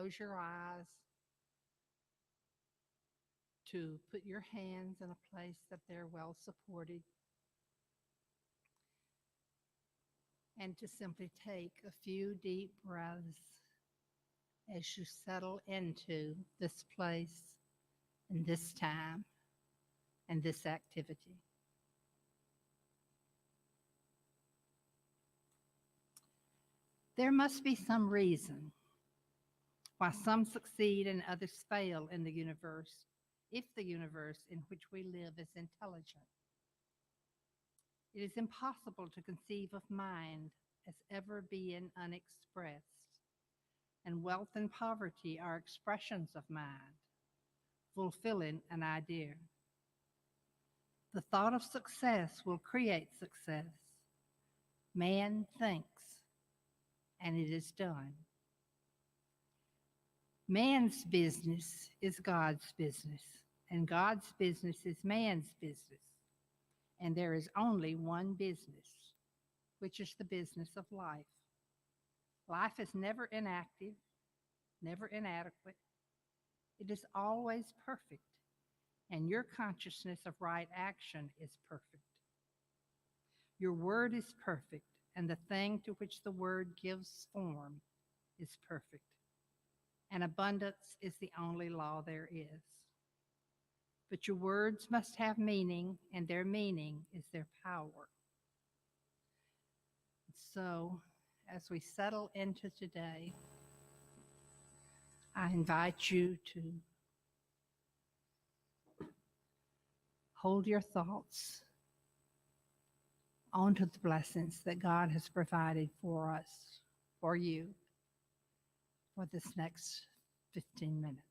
close your eyes, to put your hands in a place that they're well supported, and to simply take a few deep breaths as you settle into this place and this time and this activity. There must be some reason why some succeed and others fail in the universe, if the universe in which we live is intelligent. It is impossible to conceive of mind as ever being unexpressed, and wealth and poverty are expressions of mind, fulfilling an idea. The thought of success will create success. Man thinks, and it is done. Man's business is God's business, and God's business is man's business. And there is only one business, which is the business of life. Life is never inactive, never inadequate. It is always perfect, and your consciousness of right action is perfect. Your word is perfect, and the thing to which the word gives form is perfect. And abundance is the only law there is. But your words must have meaning, and their meaning is their power. So, as we settle into today, I invite you to hold your thoughts onto the blessings that God has provided for us, for you, for this next 15 minutes.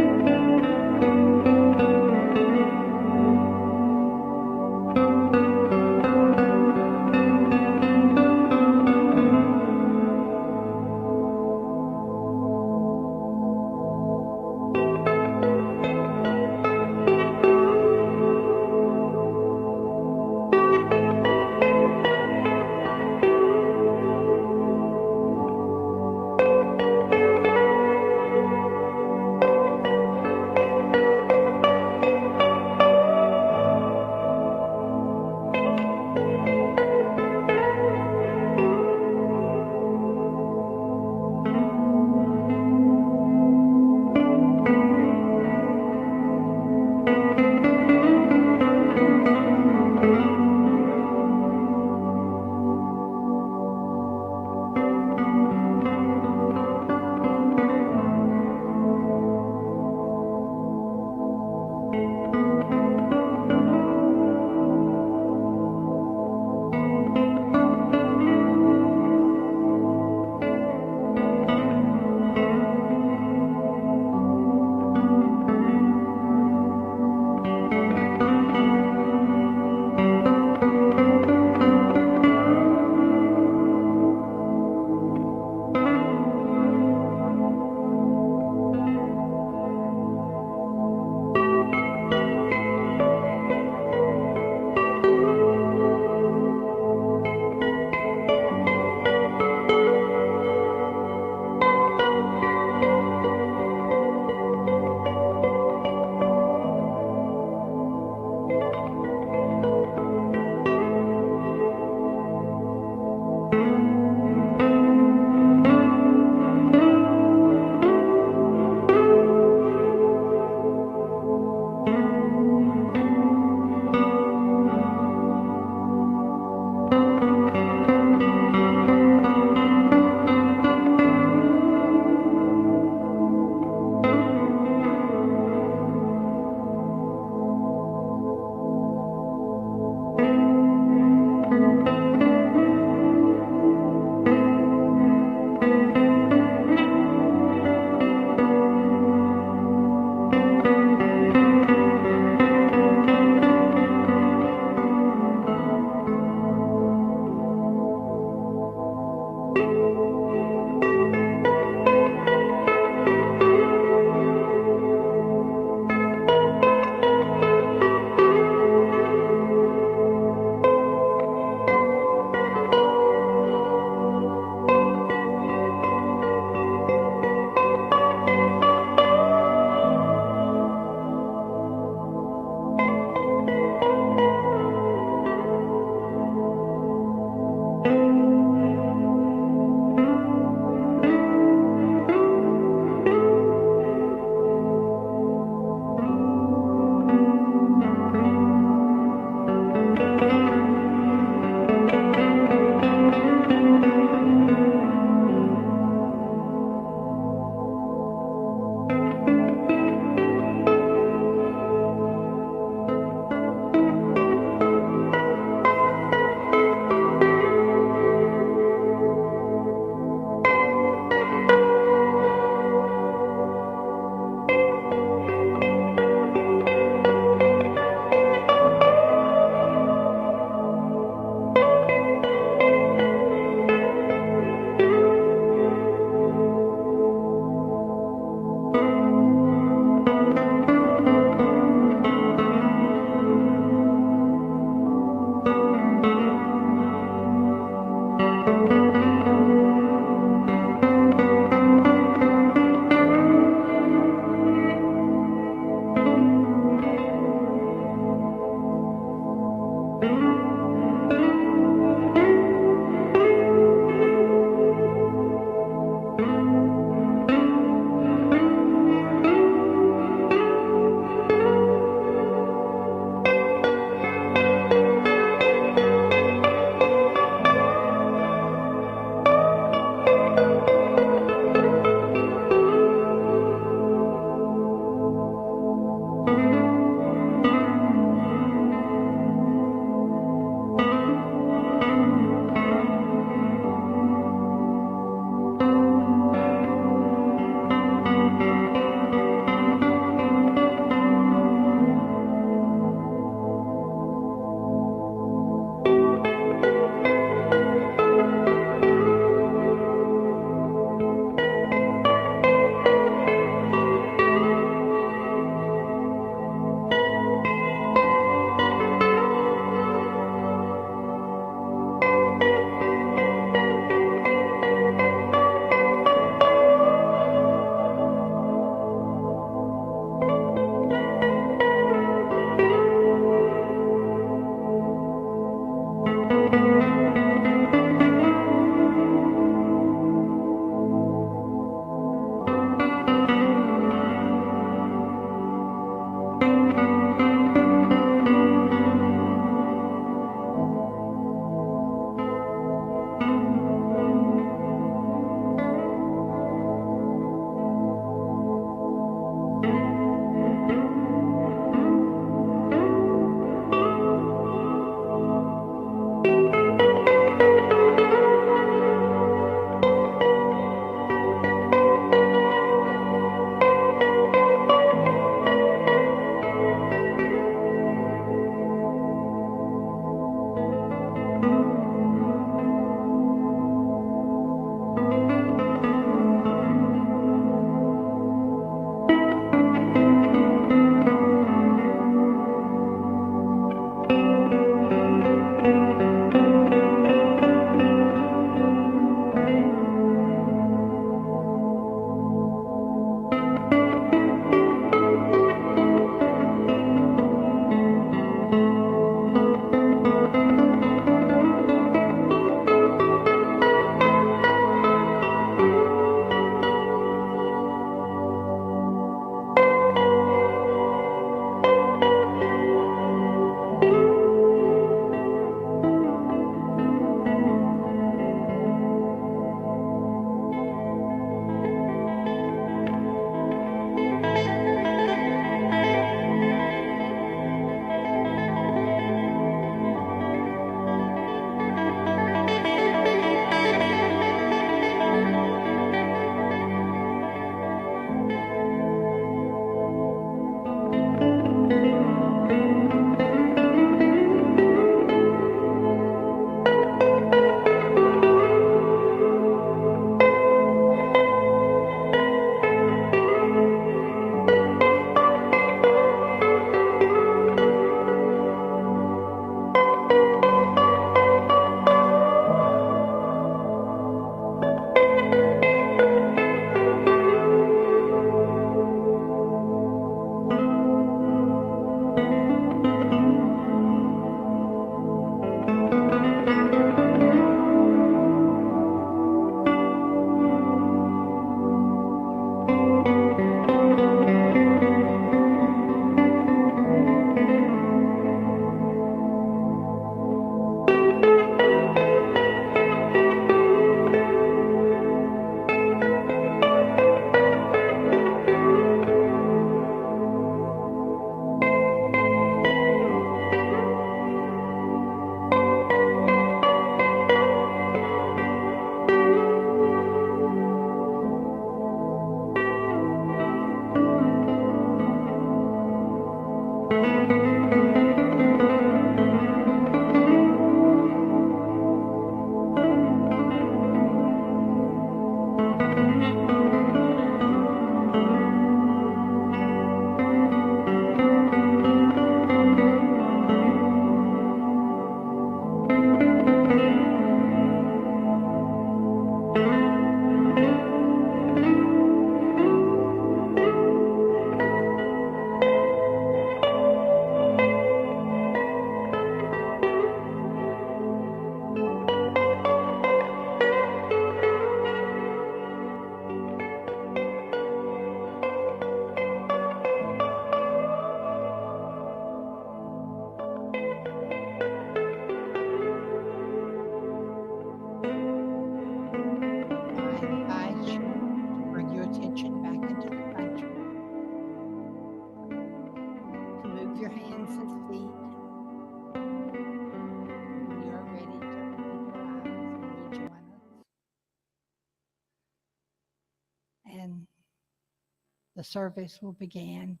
The service will begin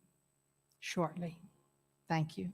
shortly. Thank you.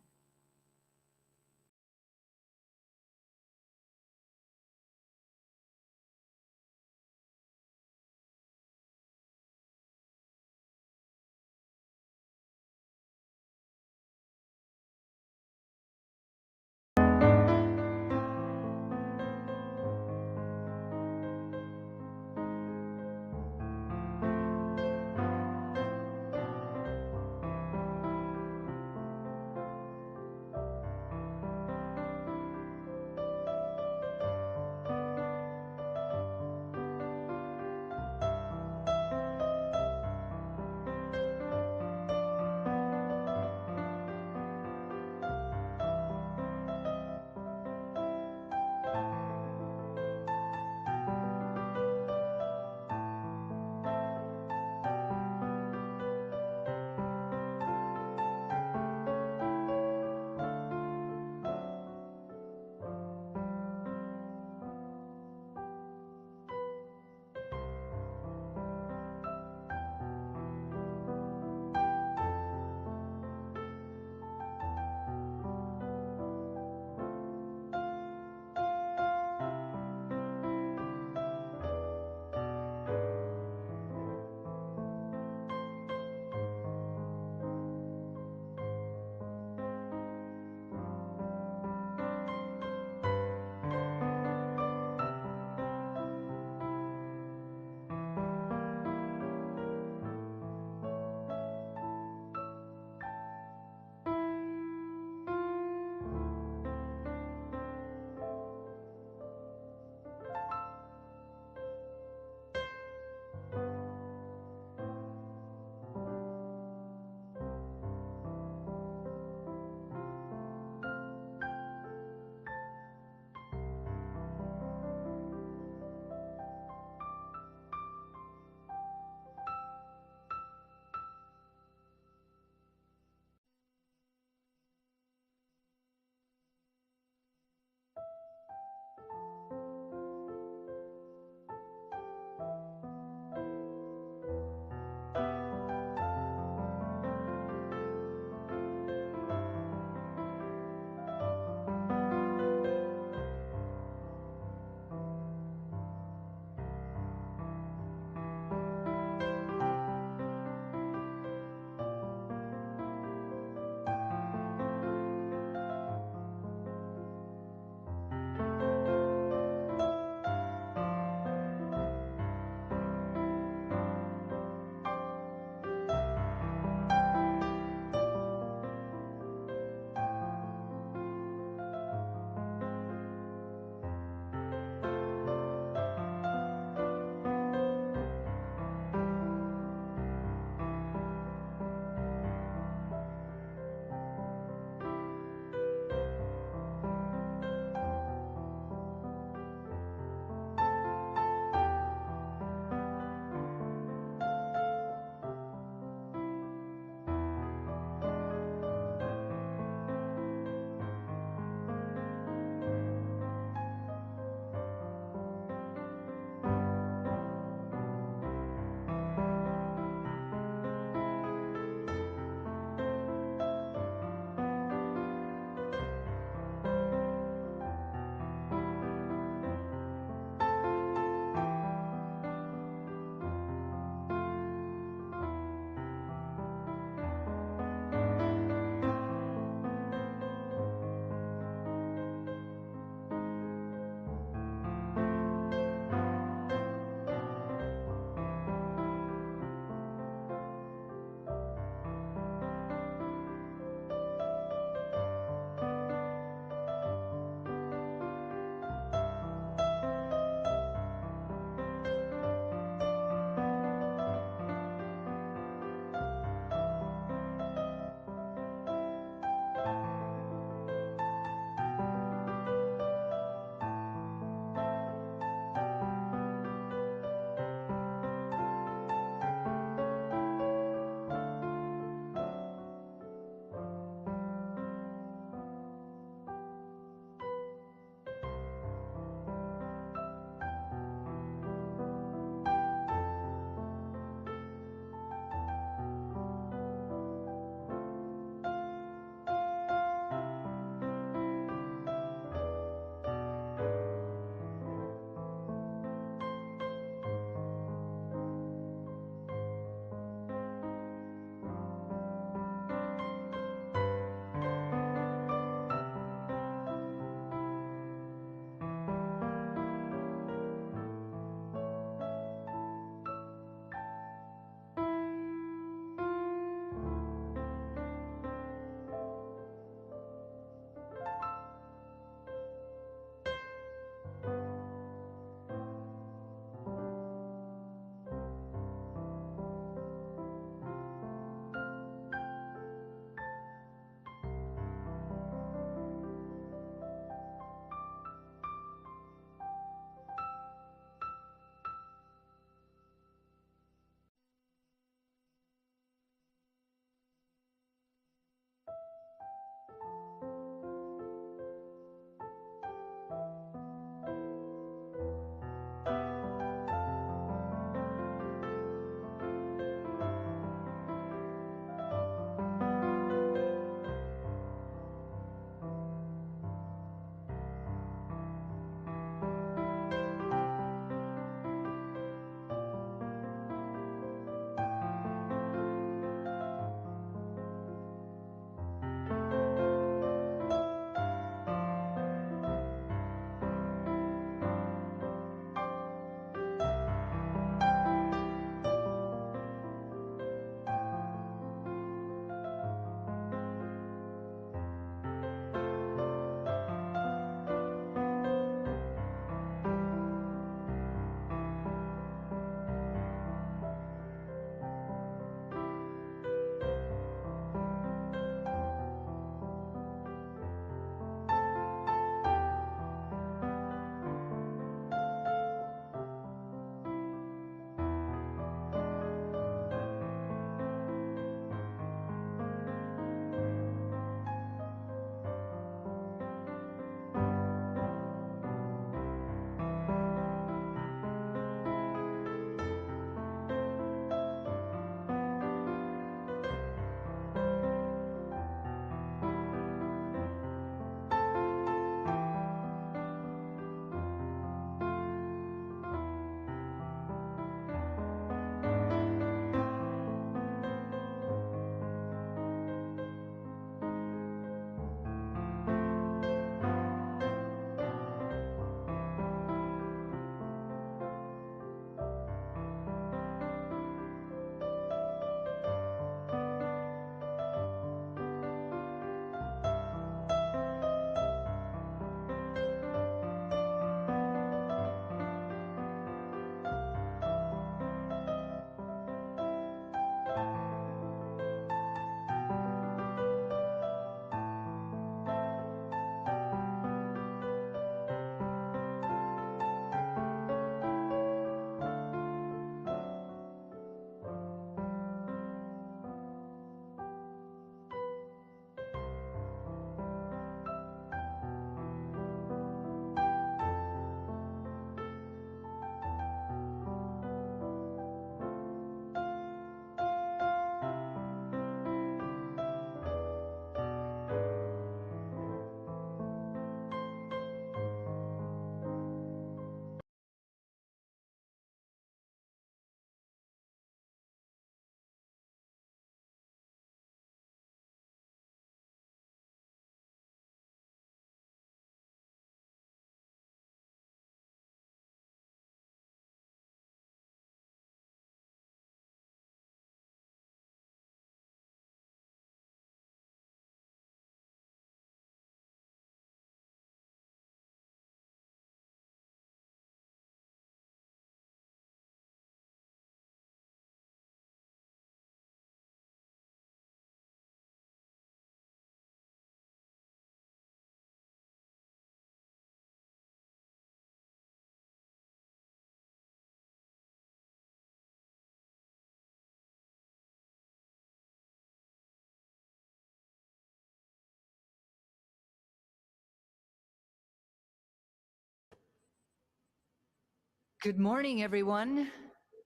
Good morning, everyone.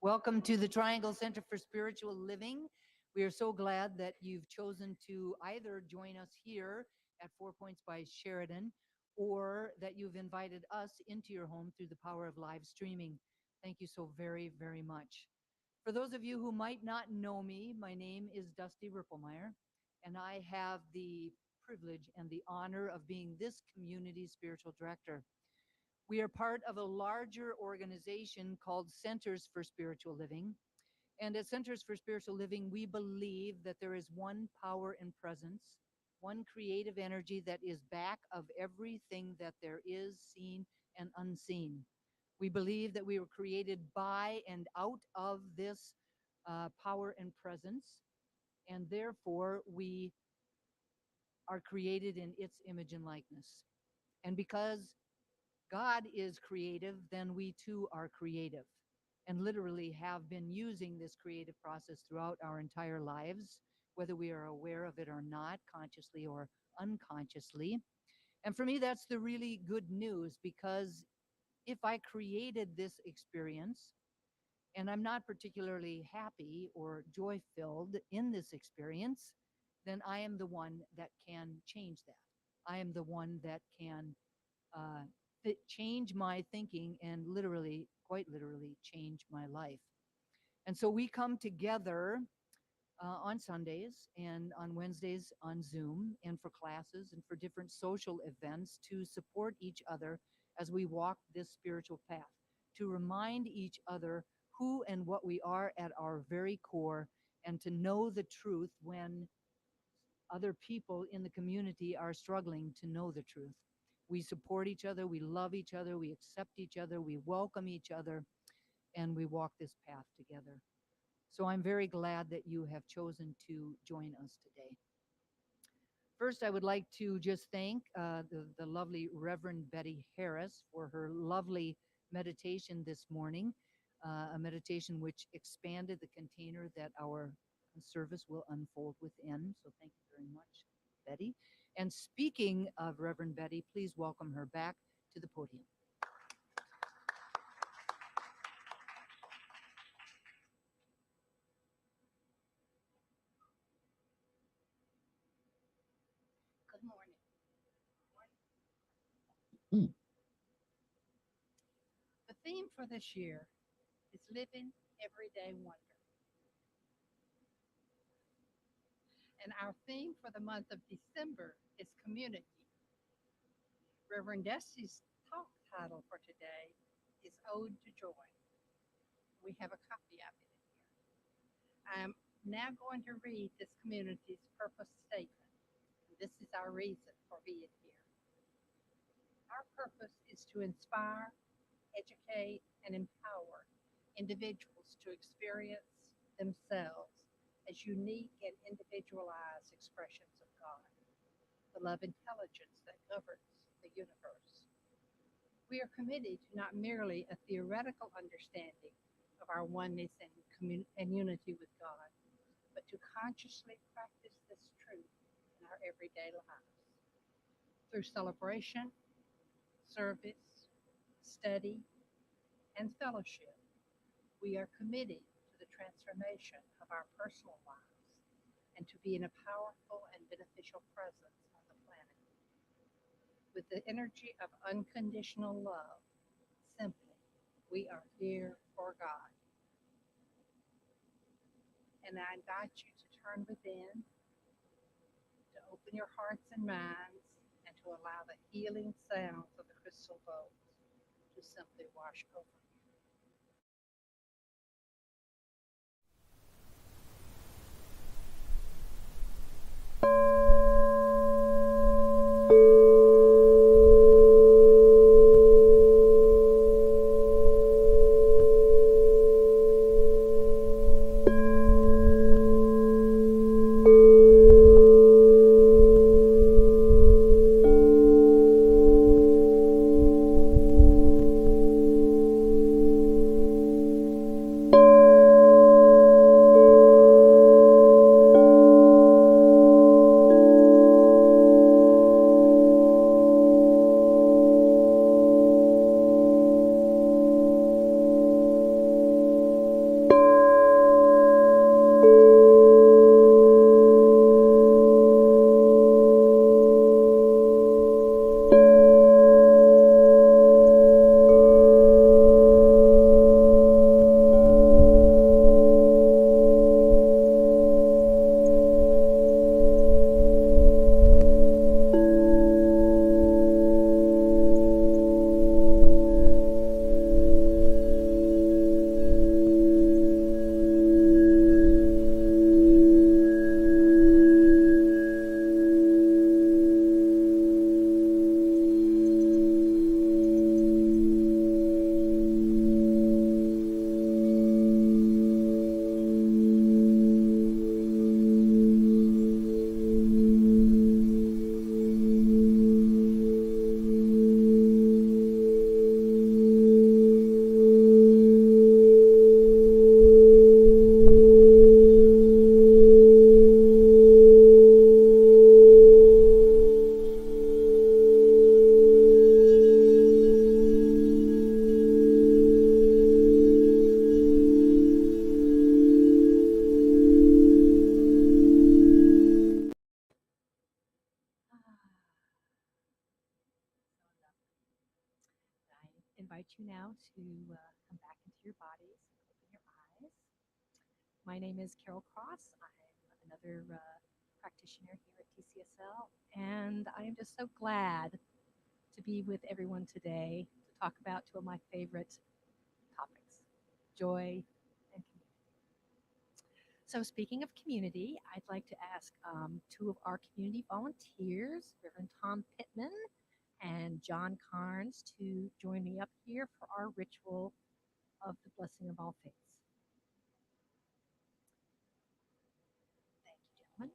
Welcome to the Triangle Center for Spiritual Living. We are so glad that you've chosen to either join us here at 4 Points by Sheridan or that you've invited us into your home through the power of live streaming. Thank you so very, very much. For those of you who might not know me, my name is Dusty Rippelmeyer, and I have the privilege and the honor of being this community's spiritual director. We are part of a larger organization called Centers for Spiritual Living. And at Centers for Spiritual Living, we believe that there is one power and presence, one creative energy that is back of everything that there is, seen and unseen. We believe that we were created by and out of this power and presence, and therefore we are created in its image and likeness. And because God is creative, then we too are creative and literally have been using this creative process throughout our entire lives, whether we are aware of it or not, consciously or unconsciously. And for me, that's the really good news, because if I created this experience and I'm not particularly happy or joy filled in this experience, then I am the one that can change that. I am the one that can change my thinking and literally, quite literally, change my life. And so we come together on Sundays and on Wednesdays on Zoom and for classes and for different social events to support each other as we walk this spiritual path, to remind each other who and what we are at our very core, and to know the truth when other people in the community are struggling to know the truth. We support each other, we love each other, we accept each other, we welcome each other, and we walk this path together. So I'm very glad that you have chosen to join us today. First, I would like to just thank the lovely Reverend Betty Harris for her lovely meditation this morning, a meditation which expanded the container that our service will unfold within. So thank you very much, Betty. And speaking of Reverend Betty, please welcome her back to the podium. Good morning. The theme for this year is Living Everyday Wonder. And our theme for the month of December is Community. Reverend Dusty's talk title for today is Ode to Joy. We have a copy of it here. I am now going to read this community's purpose statement. This is our reason for being here. Our purpose is to inspire, educate, and empower individuals to experience themselves as unique and individualized expressions of God, the love intelligence that governs the universe. We are committed to not merely a theoretical understanding of our oneness and unity with God, but to consciously practice this truth in our everyday lives. Through celebration, service, study, and fellowship, we are committed to the transformation of our personal lives and to being a powerful and beneficial presence on the planet. With the energy of unconditional love, simply, we are here for God. And I invite you to turn within, to open your hearts and minds, and to allow the healing sounds of the crystal bowls to simply wash over you. invite you now to come back into your bodies, open your eyes. My name is Carol Cross. I'm another practitioner here at TCSL, and I am just so glad to be with everyone today to talk about two of my favorite topics, joy and community. So speaking of community, I'd like to ask two of our community volunteers, Reverend Tom Pittman and John Carnes, to join me up here for our ritual of the blessing of all faiths. Thank you, gentlemen.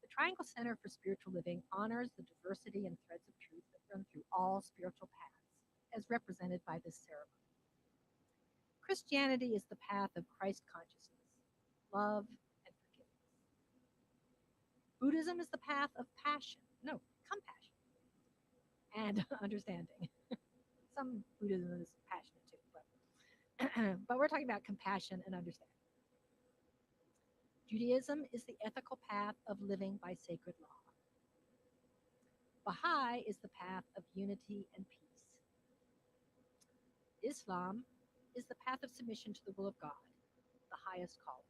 The Triangle Center for Spiritual Living honors the diversity and threads of truth that run through all spiritual paths, as represented by this ceremony. Christianity is the path of Christ consciousness, love, and forgiveness. Buddhism is the path of compassion, and understanding. Some Buddhism is passionate too, but we're talking about compassion and understanding. Judaism is the ethical path of living by sacred law. Baha'i is the path of unity and peace. Islam is the path of submission to the will of God, the highest calling.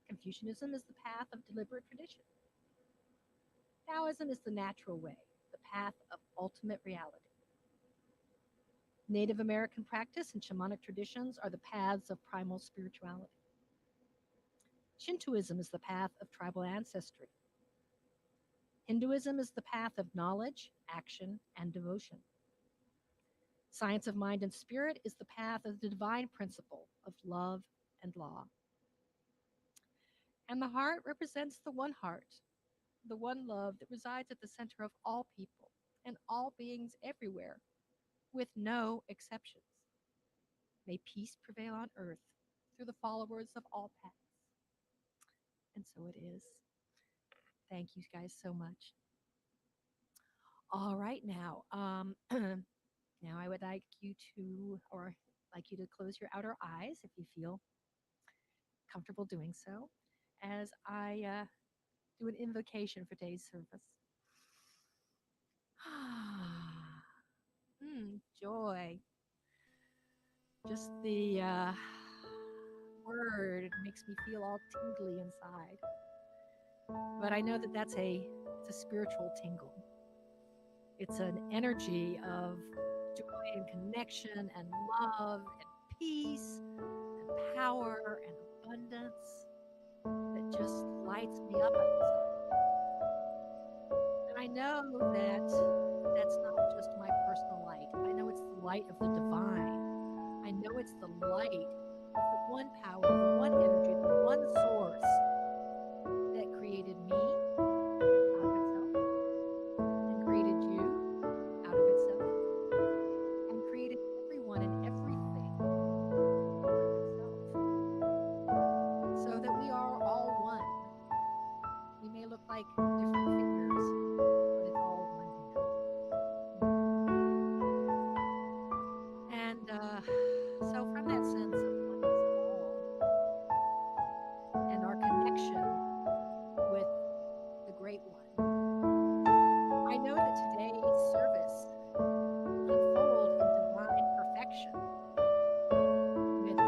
Confucianism is the path of deliberate tradition. Taoism is the natural way, the path of ultimate reality. Native American practice and shamanic traditions are the paths of primal spirituality. Shintoism is the path of tribal ancestry. Hinduism is the path of knowledge, action, and devotion. Science of mind and spirit is the path of the divine principle of love and law. And the heart represents the one heart, the one love that resides at the center of all people and all beings everywhere, with no exceptions. May peace prevail on earth through the followers of all paths. And so it is. Thank you guys so much. All right, now, now I would like you to close your outer eyes if you feel comfortable doing so, as I do an invocation for today's service. Joy. Just the word makes me feel all tingly inside. But I know that it's a spiritual tingle. It's an energy of joy and connection and love and peace and power and abundance that just lights me up inside. And I know that that's not just my personal light. I know it's the light of the divine. I know it's the light of the one power, the one energy, the one source that created me out of itself, and created you out of itself, and created everyone and everything out of itself, so that we are all one. We may look like different fingers, but it's all one hand. And so from that sense of oneness of all, and our connection with the Great One, I know that today's service will unfold in divine perfection with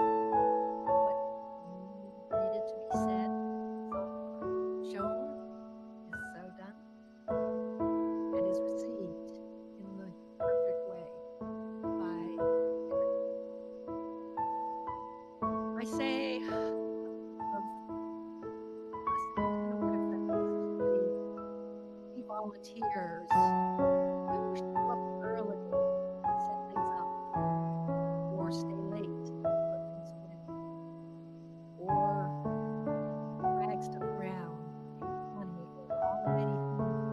what needed to be said, shown, is so done, and is received in the perfect way by everyone. I say of blessing and a word of thanks to the volunteers who show up early and set things up, or stay late and put things away, or drag stuff around, money, or all the many things.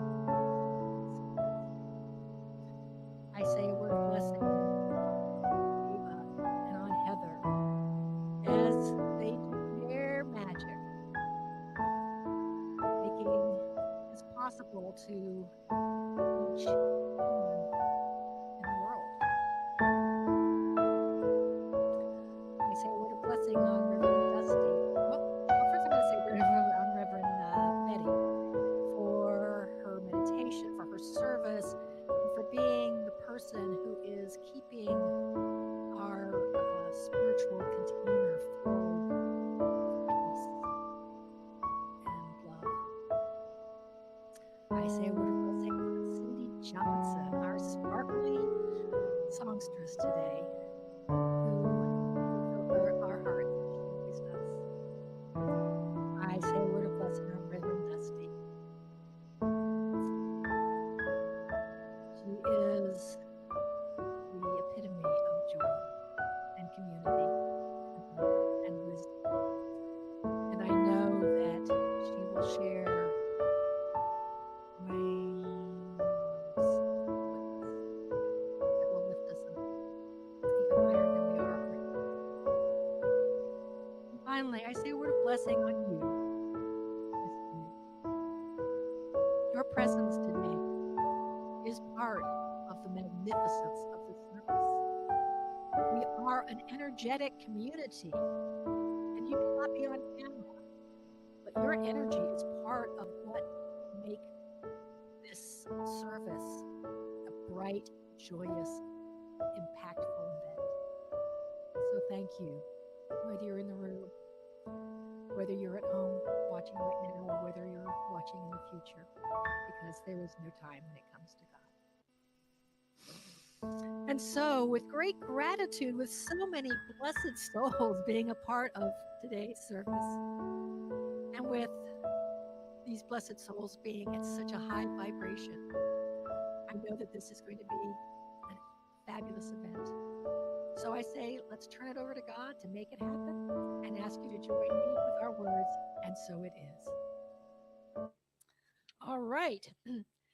I say a word of blessing on Ava and on Heather as they do their magic, making it possible to reach everyone in the world. I say a word of blessing on Reverend Dusty. Well, first I'm going to say a word on Reverend Betty for her meditation, for her service, and for being the Johnson, our sparkly songstress today, who fulfilled our hearts and she voiced us. I say a word of blessing on Reverend Dusty. She is the epitome of joy and community and love and wisdom. And I know that she will share ways with us that will lift us up even higher than we are already. And finally, I say a word of blessing on you this week. Your presence today is part of the magnificence of the service. We are an energetic community, and you cannot be on camera, but your energy is part of what make this service a bright, joyous, impactful event. So thank you, whether you're in the room, whether you're at home watching right now, or whether you're watching in the future, because there is no time when it comes to God. And so, with great gratitude, with so many blessed souls being a part of today's service, and with these blessed souls being at such a high vibration, I know that this is going to be a fabulous event. So I say, let's turn it over to God to make it happen and ask you to join me with our words, and so it is. All right.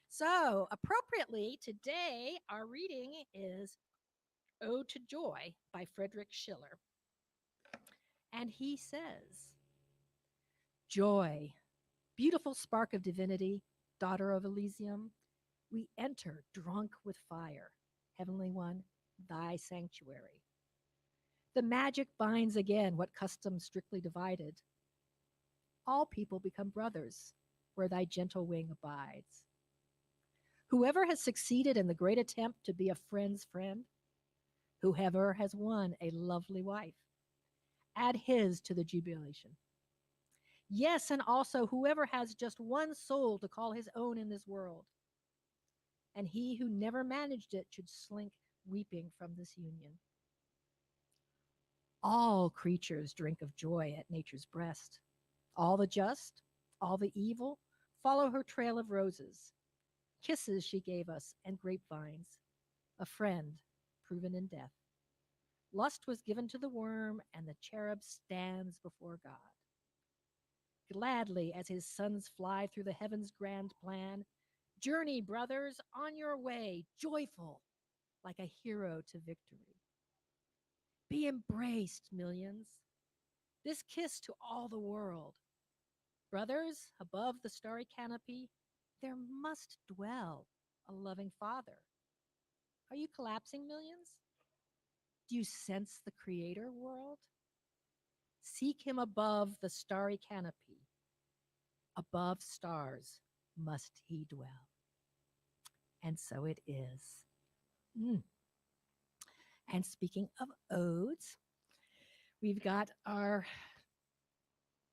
So, appropriately, today our reading is Ode to Joy by Friedrich Schiller. And he says, Joy, beautiful spark of divinity, daughter of Elysium, we enter drunk with fire, heavenly one, thy sanctuary. The magic binds again what custom strictly divided. All people become brothers where thy gentle wing abides. Whoever has succeeded in the great attempt to be a friend's friend, whoever has won a lovely wife, add his to the jubilation. Yes, and also whoever has just one soul to call his own in this world, and he who never managed it should slink weeping from this union. All creatures drink of joy at nature's breast. All the just, all the evil, follow her trail of roses. Kisses she gave us and grapevines, a friend proven in death. Lust was given to the worm, and the cherub stands before God. Gladly as his sons fly through the heavens' grand plan, journey, brothers, on your way, joyful, like a hero to victory. Be embraced, millions. This kiss to all the world. Brothers, above the starry canopy, there must dwell a loving Father. Are you collapsing, millions? Do you sense the Creator world? Seek him above the starry canopy. Above stars must he dwell. And so it is. And speaking of odes, we've got our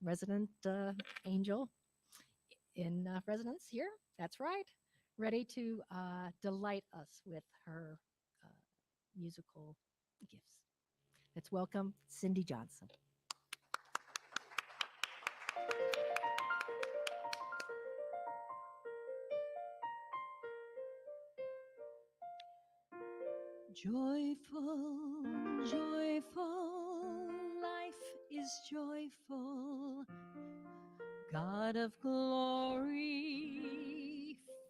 resident angel in residence here. That's right. Ready to delight us with her musical gifts. Let's welcome Cindy Johnson. Joyful, joyful, life is joyful. God of glory,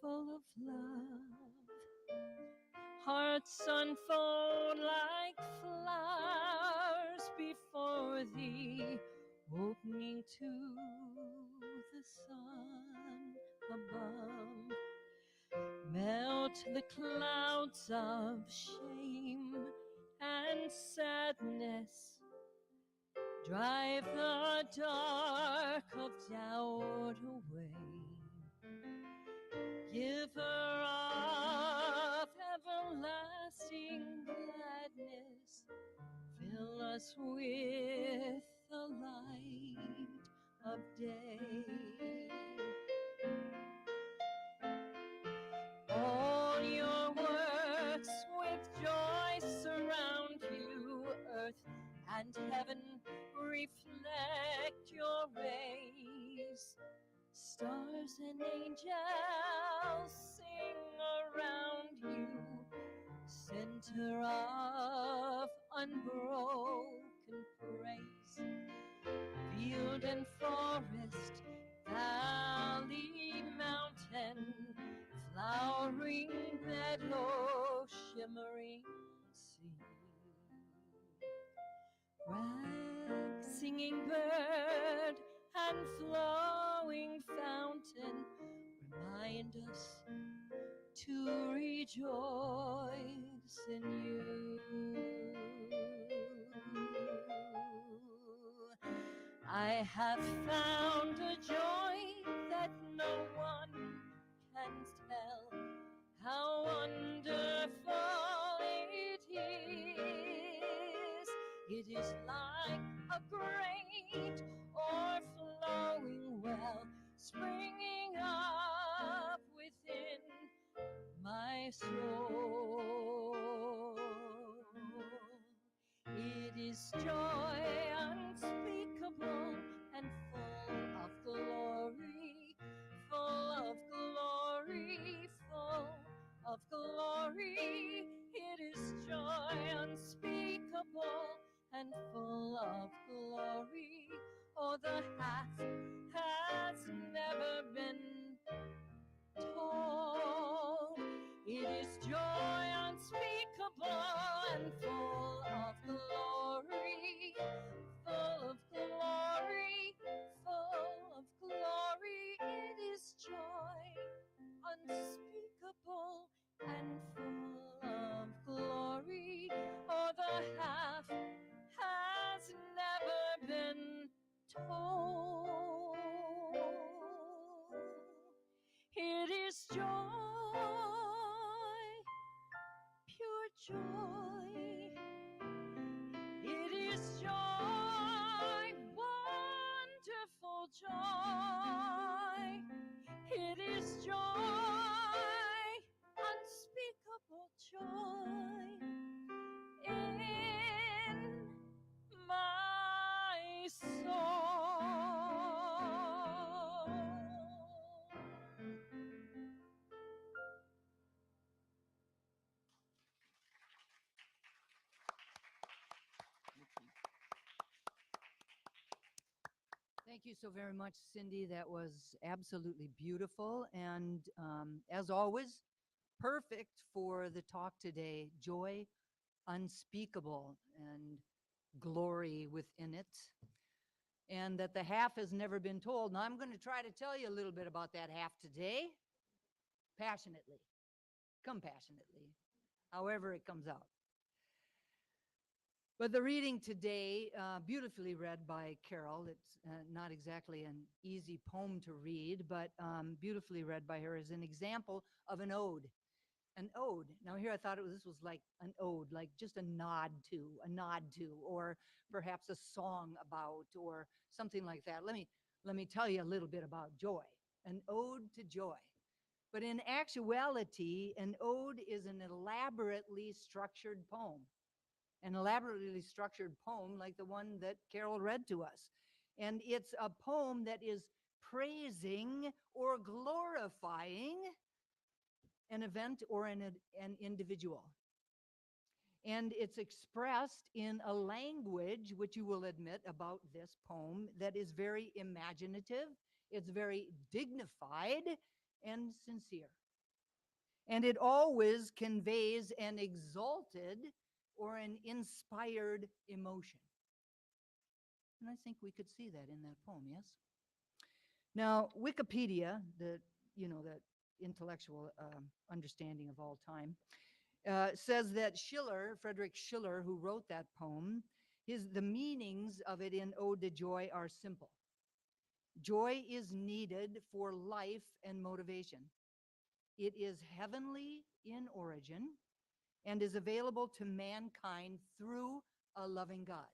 full of love. Hearts unfold like flowers before thee, opening to the sun above. Melt the clouds of shame and sadness. Drive the dark of doubt away. Giver of everlasting gladness, fill us with the light of day. All and angels sing around you, center of unbroken praise. Field and forest, valley, mountain, flowering meadow, shimmering sea. Singing bird and flowing fountain remind us to rejoice in you. I have found a joy that no one can tell, how wonderful it is. It is like a great o'erflowing well, springing up within my soul. It is joy unspeakable and full of glory, full of glory, full of glory. It is joy unspeakable and full of glory. Oh, the half has never been told. It is joy unspeakable and full of glory, full of glory, full of glory. It is joy unspeakable and full of glory. Oh, the half has never been told. It is joy, pure joy. It is joy, wonderful joy. It is joy, unspeakable joy in my soul. Thank you so very much, Cindy. That was absolutely beautiful. And as always, perfect for the talk today. Joy unspeakable and glory within it. And that the half has never been told. Now, I'm going to try to tell you a little bit about that half today, passionately, compassionately, however it comes out. But the reading today, beautifully read by Carol. It's not exactly an easy poem to read, but beautifully read by her, is an example of an ode. An ode. Now here I thought this was like an ode, like just a nod to, or perhaps a song about, or something like that. Let me tell you a little bit about joy. An ode to joy. But in actuality, an ode is an elaborately structured poem. An elaborately structured poem like the one that Carol read to us. And it's a poem that is praising or glorifying an event or an individual. And it's expressed in a language, which you will admit about this poem, that is very imaginative, it's very dignified and sincere. And it always conveys an exalted or an inspired emotion. And I think we could see that in that poem, yes? Now, Wikipedia, the intellectual understanding of all time, says that Friedrich Schiller, who wrote that poem, the meanings of it in Ode to Joy are simple. Joy is needed for life and motivation. It is heavenly in origin and is available to mankind through a loving God.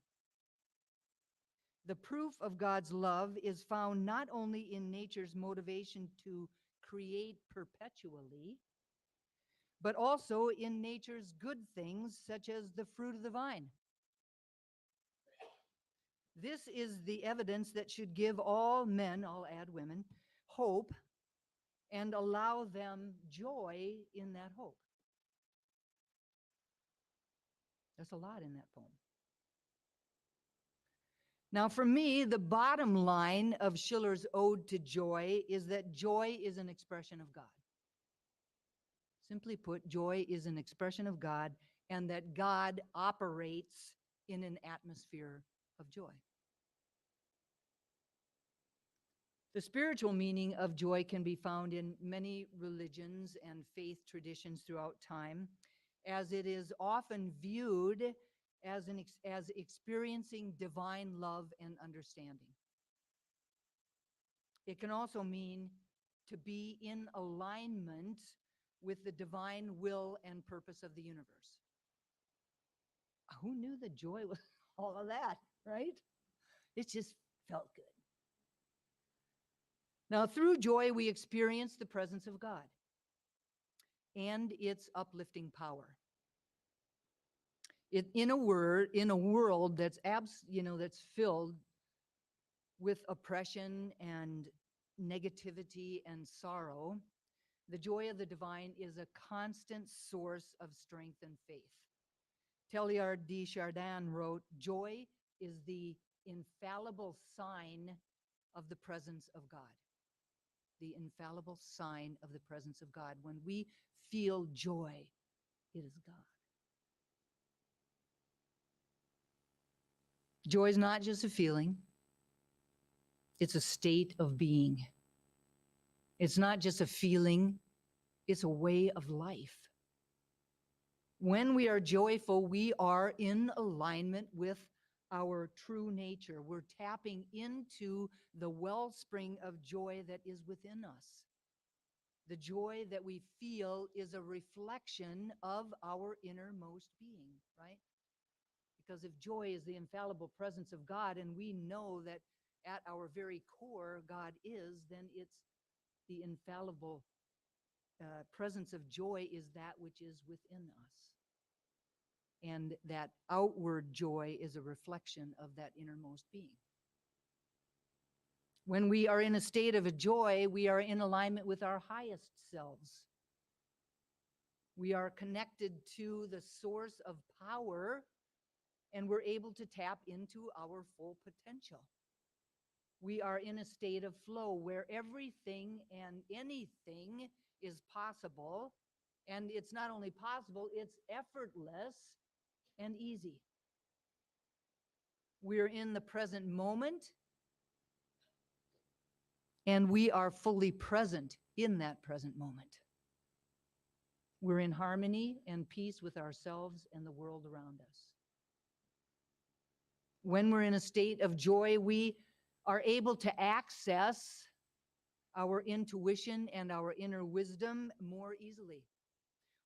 The proof of God's love is found not only in nature's motivation to create perpetually, but also in nature's good things, such as the fruit of the vine. This is the evidence that should give all men, I'll add women, hope and allow them joy in that hope. That's a lot in that poem. Now, for me, the bottom line of Schiller's Ode to Joy is that joy is an expression of God. Simply put, joy is an expression of God, and that God operates in an atmosphere of joy. The spiritual meaning of joy can be found in many religions and faith traditions throughout time, as it is often viewed as experiencing divine love and understanding. It can also mean to be in alignment with the divine will and purpose of the universe. Who knew that joy was all of that, right? It just felt good. Now, through joy, we experience the presence of God and its uplifting power. In a world that's that's filled with oppression and negativity and sorrow, the joy of the divine is a constant source of strength and faith. Teilhard de Chardin wrote, "Joy is the infallible sign of the presence of God." The infallible sign of the presence of God. When we feel joy, it is God. Joy is not just a feeling, it's a state of being. It's not just a feeling, it's a way of life. When we are joyful, we are in alignment with our true nature. We're tapping into the wellspring of joy that is within us. The joy that we feel is a reflection of our innermost being, right? Because if joy is the infallible presence of God, and we know that at our very core God is, then it's the infallible presence of joy is that which is within us. And that outward joy is a reflection of that innermost being. When we are in a state of a joy, we are in alignment with our highest selves. We are connected to the source of power, and we're able to tap into our full potential. We are in a state of flow where everything and anything is possible, and it's not only possible, it's effortless and easy. We're in the present moment, and we are fully present in that present moment. We're in harmony and peace with ourselves and the world around us. When we're in a state of joy, we are able to access our intuition and our inner wisdom more easily.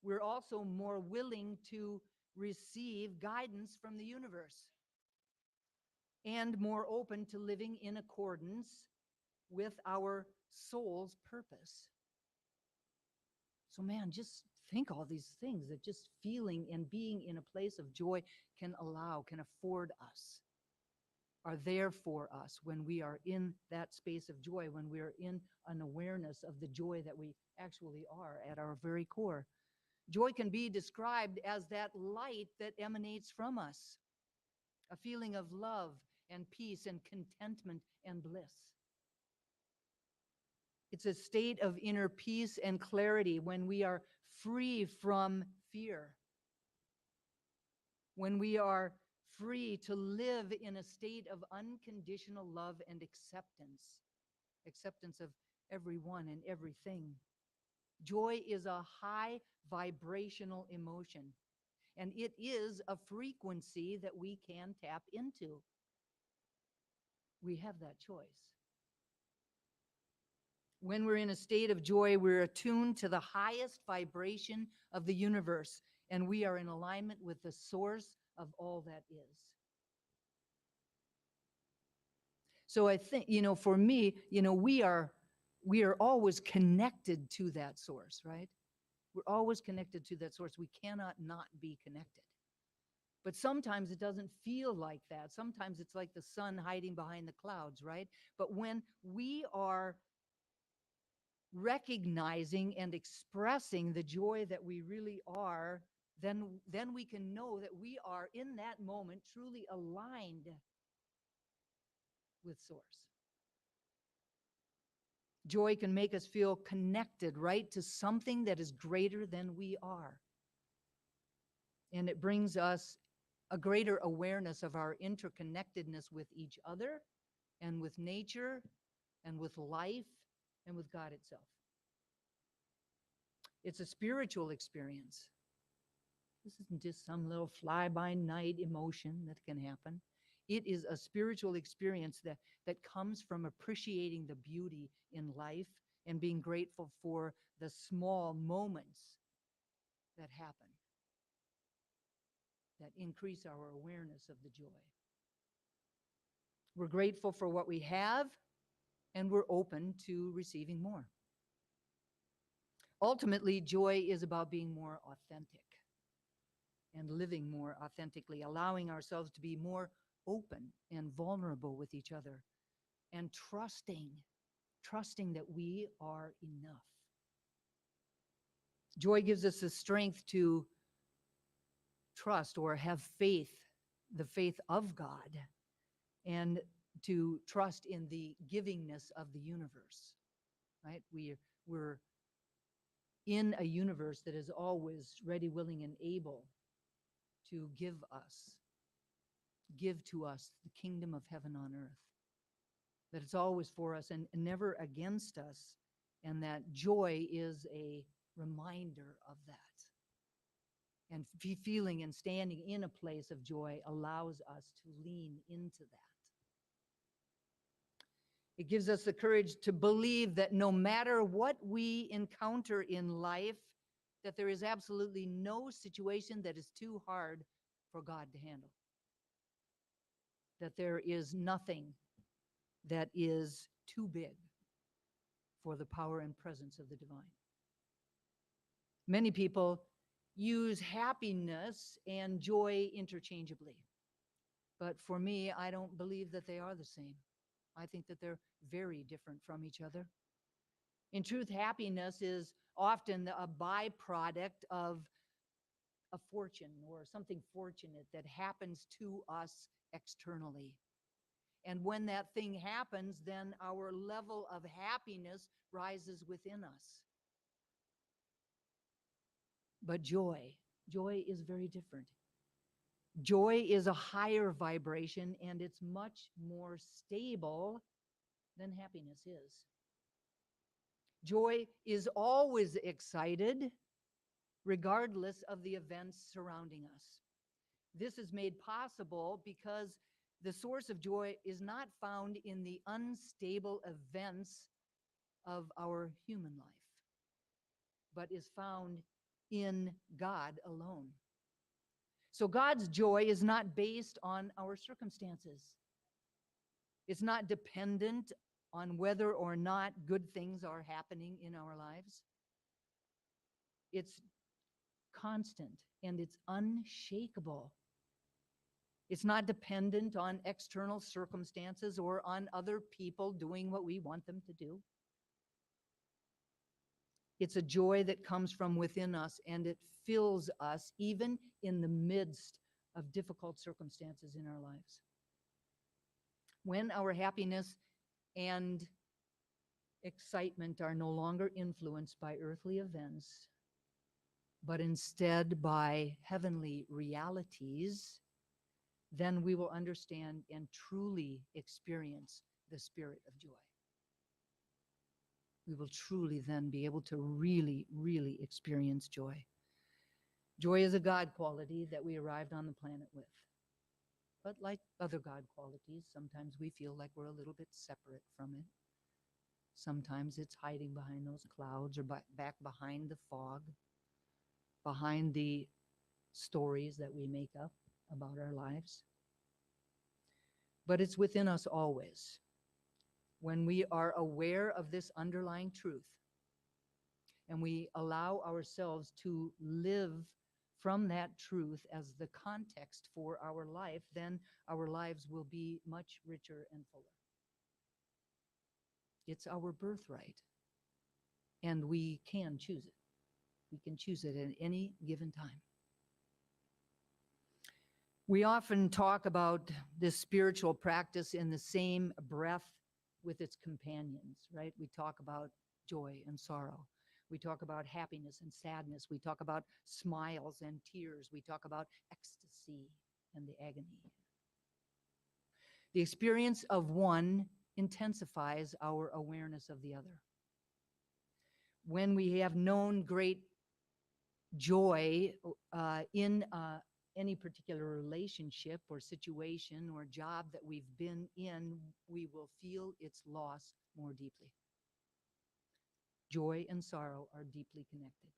We're also more willing to receive guidance from the universe and more open to living in accordance with our soul's purpose. So man, just think all these things that just feeling and being in a place of joy can afford us, are there for us when we are in that space of joy, when we are in an awareness of the joy that we actually are at our very core. Joy can be described as that light that emanates from us, a feeling of love and peace and contentment and bliss. It's a state of inner peace and clarity when we are free from fear, when we are free to live in a state of unconditional love and acceptance of everyone and everything. Joy is a high vibrational emotion, and it is a frequency that we can tap into. We have that choice. When we're in a state of joy, we're attuned to the highest vibration of the universe, and we are in alignment with the source of all that is. So I think, for me, we are always connected to that source, right? We're always connected to that source. We cannot not be connected. But sometimes it doesn't feel like that. Sometimes it's like the sun hiding behind the clouds, right? But when we are recognizing and expressing the joy that we really are, then we can know that we are in that moment truly aligned with Source. Joy can make us feel connected, right, to something that is greater than we are. And it brings us a greater awareness of our interconnectedness with each other and with nature and with life and with God itself. It's a spiritual experience. This isn't just some little fly-by-night emotion that can happen. It is a spiritual experience that comes from appreciating the beauty in life and being grateful for the small moments that happen, that increase our awareness of the joy. We're grateful for what we have, and we're open to receiving more. Ultimately, joy is about being more authentic and living more authentically, allowing ourselves to be more open and vulnerable with each other, and trusting that we are enough. Joy gives us the strength to trust or have faith, the faith of God, and to trust in the givingness of the universe, right? We're in a universe that is always ready, willing, and able to give to us the kingdom of heaven on earth, that it's always for us and never against us, and that joy is a reminder of that. And feeling and standing in a place of joy allows us to lean into that. It gives us the courage to believe that no matter what we encounter in life, that there is absolutely no situation that is too hard for God to handle. That there is nothing that is too big for the power and presence of the divine. Many people use happiness and joy interchangeably. But for me, I don't believe that they are the same. I think that they're very different from each other. In truth, happiness is often a byproduct of a fortune or something fortunate that happens to us externally. And when that thing happens, then our level of happiness rises within us. But joy is very different. Joy is a higher vibration, and it's much more stable than happiness is. Joy is always excited, regardless of the events surrounding us. This is made possible because the source of joy is not found in the unstable events of our human life, but is found in God alone. So God's joy is not based on our circumstances. It's not dependent on whether or not good things are happening in our lives. It's constant and it's unshakable. It's not dependent on external circumstances or on other people doing what we want them to do. It's a joy that comes from within us, and it fills us even in the midst of difficult circumstances in our lives. When our happiness and excitement are no longer influenced by earthly events, but instead by heavenly realities, then we will understand and truly experience the spirit of joy. We will truly then be able to really, really experience joy. Joy is a God quality that we arrived on the planet with. But like other God qualities, sometimes we feel like we're a little bit separate from it. Sometimes it's hiding behind those clouds or back behind the fog, behind the stories that we make up about our lives. But it's within us always. When we are aware of this underlying truth and we allow ourselves to live from that truth as the context for our life, then our lives will be much richer and fuller. It's our birthright. and we can choose it. We can choose it at any given time. We often talk about this spiritual practice in the same breath with its companions, right? We talk about joy and sorrow. We talk about happiness and sadness. We talk about smiles and tears. We talk about ecstasy and the agony. The experience of one intensifies our awareness of the other. When we have known great joy in any particular relationship or situation or job that we've been in, we will feel its loss more deeply. Joy and sorrow are deeply connected.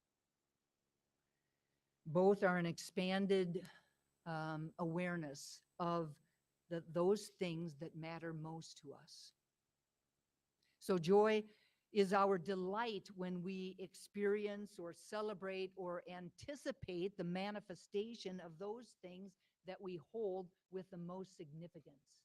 Both are an expanded awareness of those things that matter most to us. So joy is our delight when we experience or celebrate or anticipate the manifestation of those things that we hold with the most significance,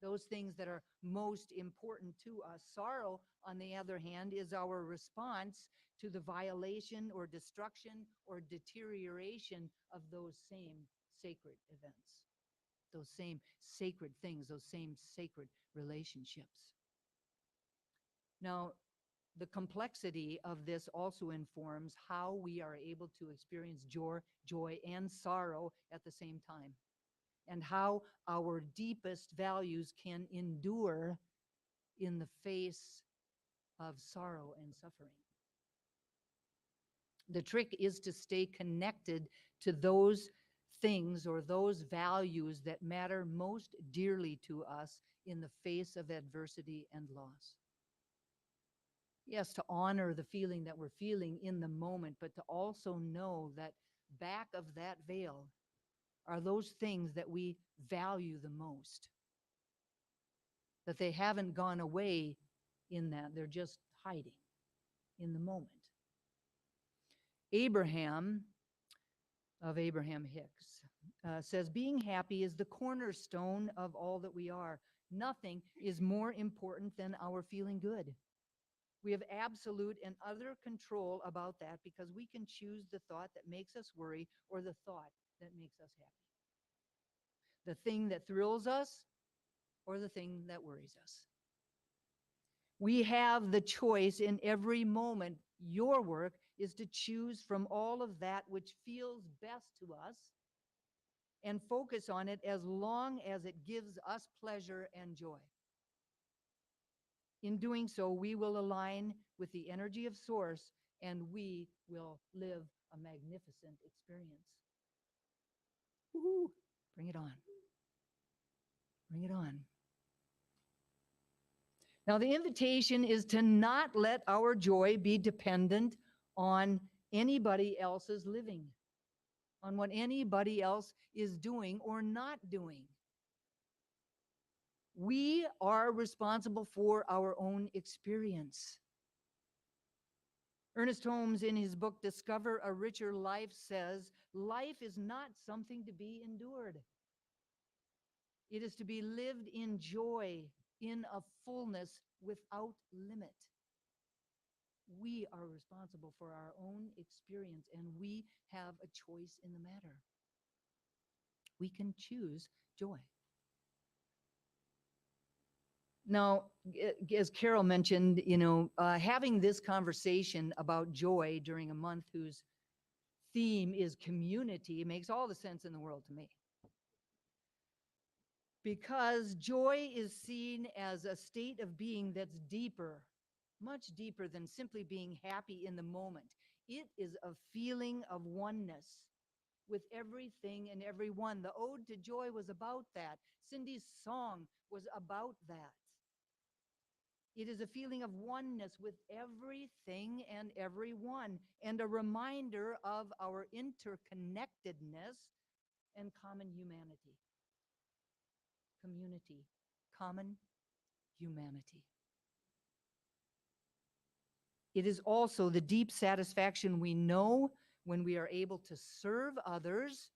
those things that are most important to us. Sorrow, on the other hand, is our response to the violation or destruction or deterioration of those same sacred events, those same sacred things, those same sacred relationships. Now, the complexity of this also informs how we are able to experience joy and sorrow at the same time, and how our deepest values can endure in the face of sorrow and suffering. The trick is to stay connected to those things or those values that matter most dearly to us in the face of adversity and loss. Yes, to honor the feeling that we're feeling in the moment, but to also know that back of that veil are those things that we value the most, that they haven't gone away in that, they're just hiding in the moment. Abraham, of Abraham Hicks, says, being happy is the cornerstone of all that we are. Nothing is more important than our feeling good. We have absolute and utter control about that because we can choose the thought that makes us worry or the thought that makes us happy. The thing that thrills us or the thing that worries us. We have the choice in every moment. Your work is to choose from all of that which feels best to us and focus on it as long as it gives us pleasure and joy. In doing so, we will align with the energy of Source and we will live a magnificent experience. Woo-hoo. Bring it on. Bring it on. Now, the invitation is to not let our joy be dependent on anybody else's living, on what anybody else is doing or not doing. We are responsible for our own experience. Ernest Holmes, in his book, Discover a Richer Life, says, life is not something to be endured. It is to be lived in joy, in a fullness without limit. We are responsible for our own experience, and we have a choice in the matter. We can choose joy. Now, as Carol mentioned, having this conversation about joy during a month whose theme is community makes all the sense in the world to me. Because joy is seen as a state of being that's deeper, much deeper than simply being happy in the moment. It is a feeling of oneness with everything and everyone. The Ode to Joy was about that. Cindy's song was about that. It is a feeling of oneness with everything and everyone, and a reminder of our interconnectedness and common humanity. Community, common humanity. It is also the deep satisfaction we know when we are able to serve others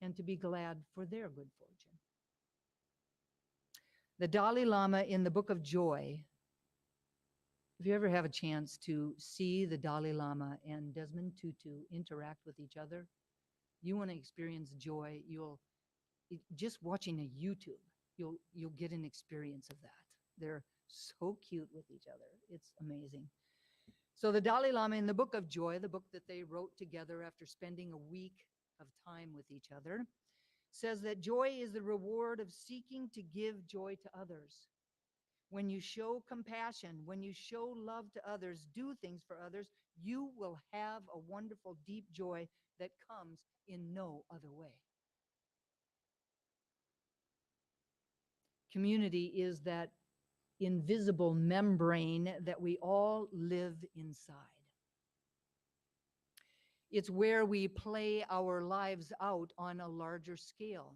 and to be glad for their good fortune. The Dalai Lama in the Book of Joy If you ever have a chance to see the Dalai Lama and Desmond Tutu interact with each other, you want to experience joy, just watching a YouTube, you'll get an experience of that. They're so cute with each other. It's amazing. So the Dalai Lama in the Book of Joy, the book that they wrote together after spending a week of time with each other, says that joy is the reward of seeking to give joy to others. When you show compassion, when you show love to others, do things for others, you will have a wonderful, deep joy that comes in no other way. Community is that invisible membrane that we all live inside. It's where we play our lives out on a larger scale,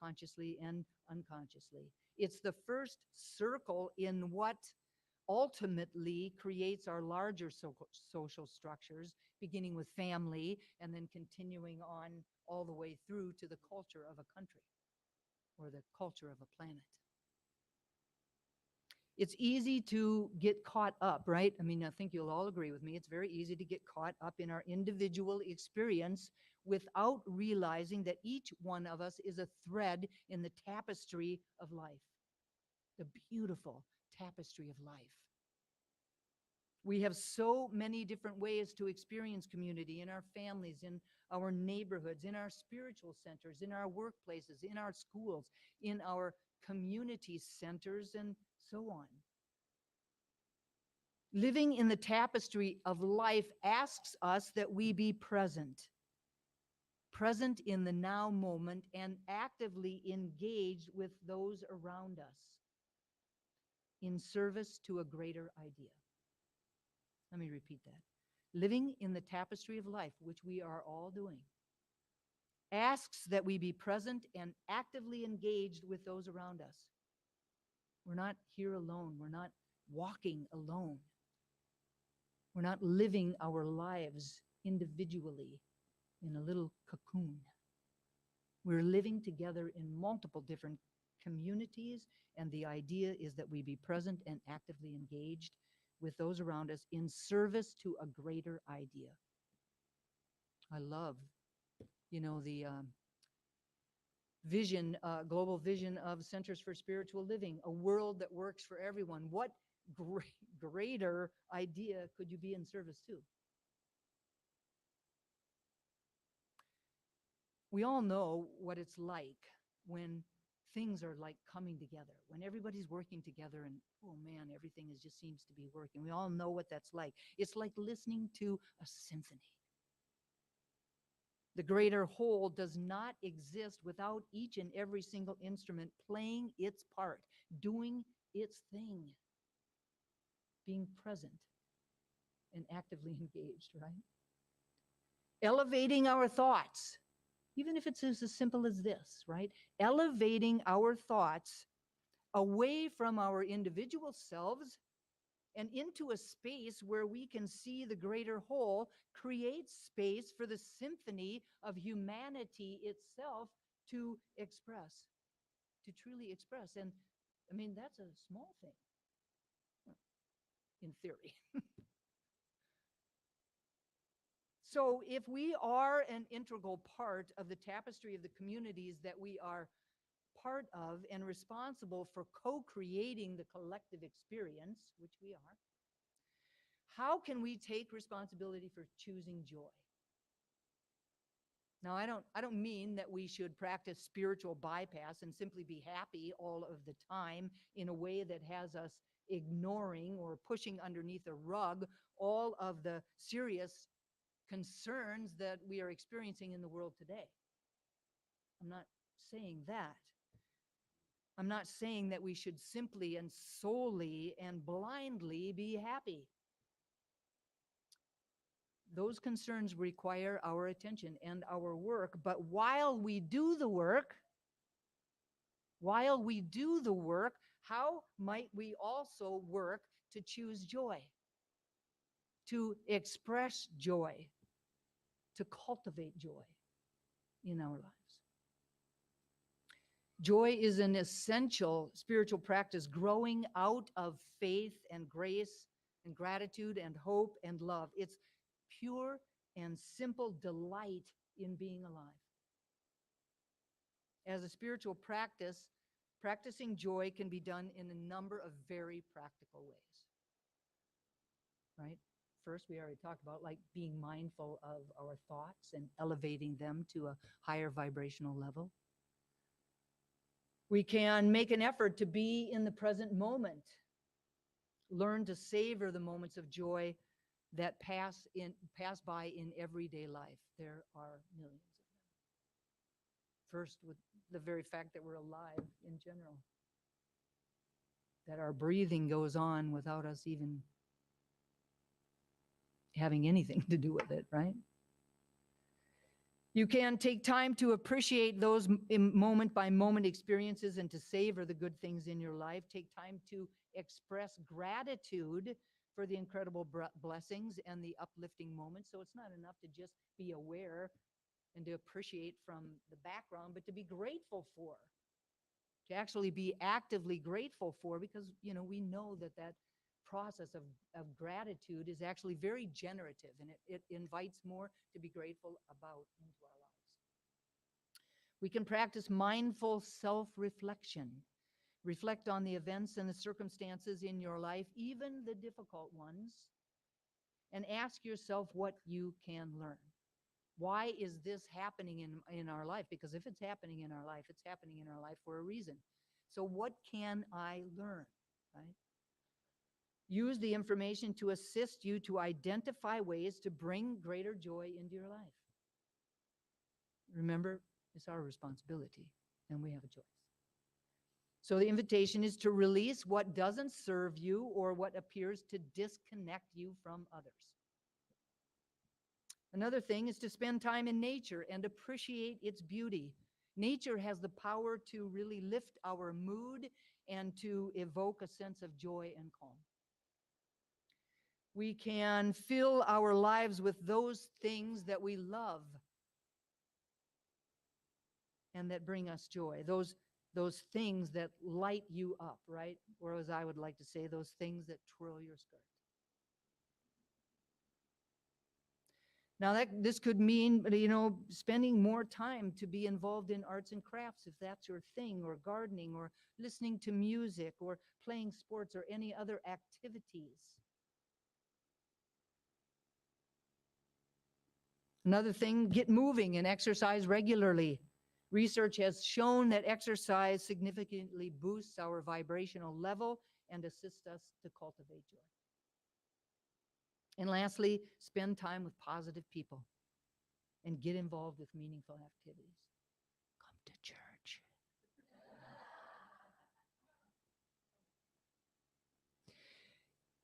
consciously and unconsciously. It's the first circle in what ultimately creates our larger social structures, beginning with family and then continuing on all the way through to the culture of a country or the culture of a planet. It's easy to get caught up, right? I mean, I think you'll all agree with me. It's very easy to get caught up in our individual experience without realizing that each one of us is a thread in the tapestry of life, the beautiful tapestry of life. We have so many different ways to experience community in our families, in our neighborhoods, in our spiritual centers, in our workplaces, in our schools, in our community centers, and so on. Living in the tapestry of life asks us that we be present in the now moment, and actively engaged with those around us in service to a greater idea. Let me repeat that. Living in the tapestry of life, which we are all doing, asks that we be present and actively engaged with those around us. We're not here alone. We're not walking alone. We're not living our lives individually in a little cocoon. We're living together in multiple different communities, and the idea is that we be present and actively engaged with those around us in service to a greater idea. I love, the vision, global vision of Centers for Spiritual Living, a world that works for everyone. What greater idea could you be in service to? We all know what it's like when things are like coming together, when everybody's working together and, oh man, everything just seems to be working. We all know what that's like. It's like listening to a symphony. The greater whole does not exist without each and every single instrument playing its part, doing its thing, being present and actively engaged, right? Elevating our thoughts, even if it's as simple as this, right? Elevating our thoughts away from our individual selves and into a space where we can see the greater whole, creates space for the symphony of humanity itself to express, to truly express. And I mean, that's a small thing, in theory. So if we are an integral part of the tapestry of the communities that we are part of and responsible for co-creating the collective experience, which we are, how can we take responsibility for choosing joy? Now, I don't mean that we should practice spiritual bypass and simply be happy all of the time in a way that has us ignoring or pushing underneath a rug all of the serious concerns that we are experiencing in the world today. I'm not saying that. I'm not saying that we should simply and solely and blindly be happy. Those concerns require our attention and our work, but while we do the work, how might we also work to choose joy, to express joy, to cultivate joy in our lives? Joy is an essential spiritual practice growing out of faith and grace and gratitude and hope and love. It's pure and simple delight in being alive. As a spiritual practice, practicing joy can be done in a number of very practical ways. Right? First, we already talked about like being mindful of our thoughts and elevating them to a higher vibrational level. We can make an effort to be in the present moment. Learn to savor the moments of joy that pass by in everyday life. There are millions of them. First, with the very fact that we're alive in general, that our breathing goes on without us even having anything to do with it, right? You can take time to appreciate those moment by moment experiences and to savor the good things in your life. Take time to express gratitude for the incredible blessings and the uplifting moments. So it's not enough to just be aware and to appreciate from the background, but to be grateful for, to actually be actively grateful for, because, we know that process of gratitude is actually very generative, and it invites more to be grateful about into our lives. We can practice mindful self-reflection. Reflect on the events and the circumstances in your life, even the difficult ones, and ask yourself what you can learn. Why is this happening in our life? Because if it's happening in our life, it's happening in our life for a reason. So what can I learn, right? Use the information to assist you to identify ways to bring greater joy into your life. Remember, it's our responsibility, and we have a choice. So the invitation is to release what doesn't serve you or what appears to disconnect you from others. Another thing is to spend time in nature and appreciate its beauty. Nature has the power to really lift our mood and to evoke a sense of joy and calm. We can fill our lives with those things that we love and that bring us joy. Those things that light you up, right? Or as I would like to say, those things that twirl your skirt. Now this could mean, spending more time to be involved in arts and crafts if that's your thing, or gardening, or listening to music, or playing sports, or any other activities. Another thing, get moving and exercise regularly. Research has shown that exercise significantly boosts our vibrational level and assists us to cultivate joy. And lastly, spend time with positive people and get involved with meaningful activities. Come to church.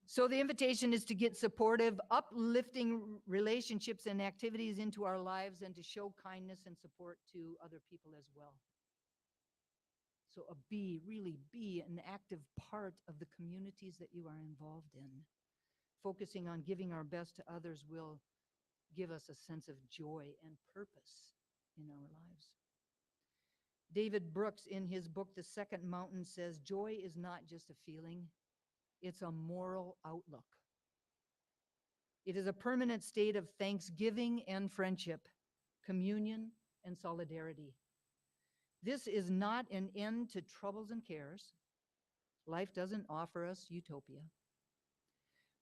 So the invitation is to get supportive, uplifting relationships and activities into our lives, and to show kindness and support to other people as well. So really be an active part of the communities that you are involved in. Focusing on giving our best to others will give us a sense of joy and purpose in our lives. David Brooks, in his book, The Second Mountain, says, joy is not just a feeling, it's a moral outlook. It is a permanent state of thanksgiving and friendship, communion and solidarity. This is not an end to troubles and cares. Life doesn't offer us utopia.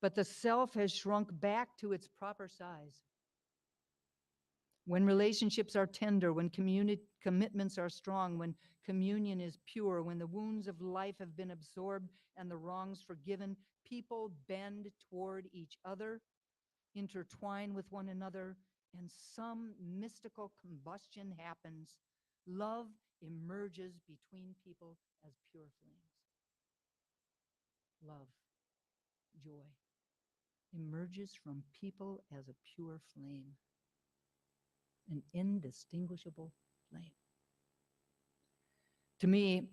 But the self has shrunk back to its proper size. When relationships are tender, when commitments are strong, when communion is pure, when the wounds of life have been absorbed and the wrongs forgiven, people bend toward each other, intertwine with one another, and some mystical combustion happens. Love emerges between people as pure flames. Love, joy, emerges from people as a pure flame, an indistinguishable flame. To me,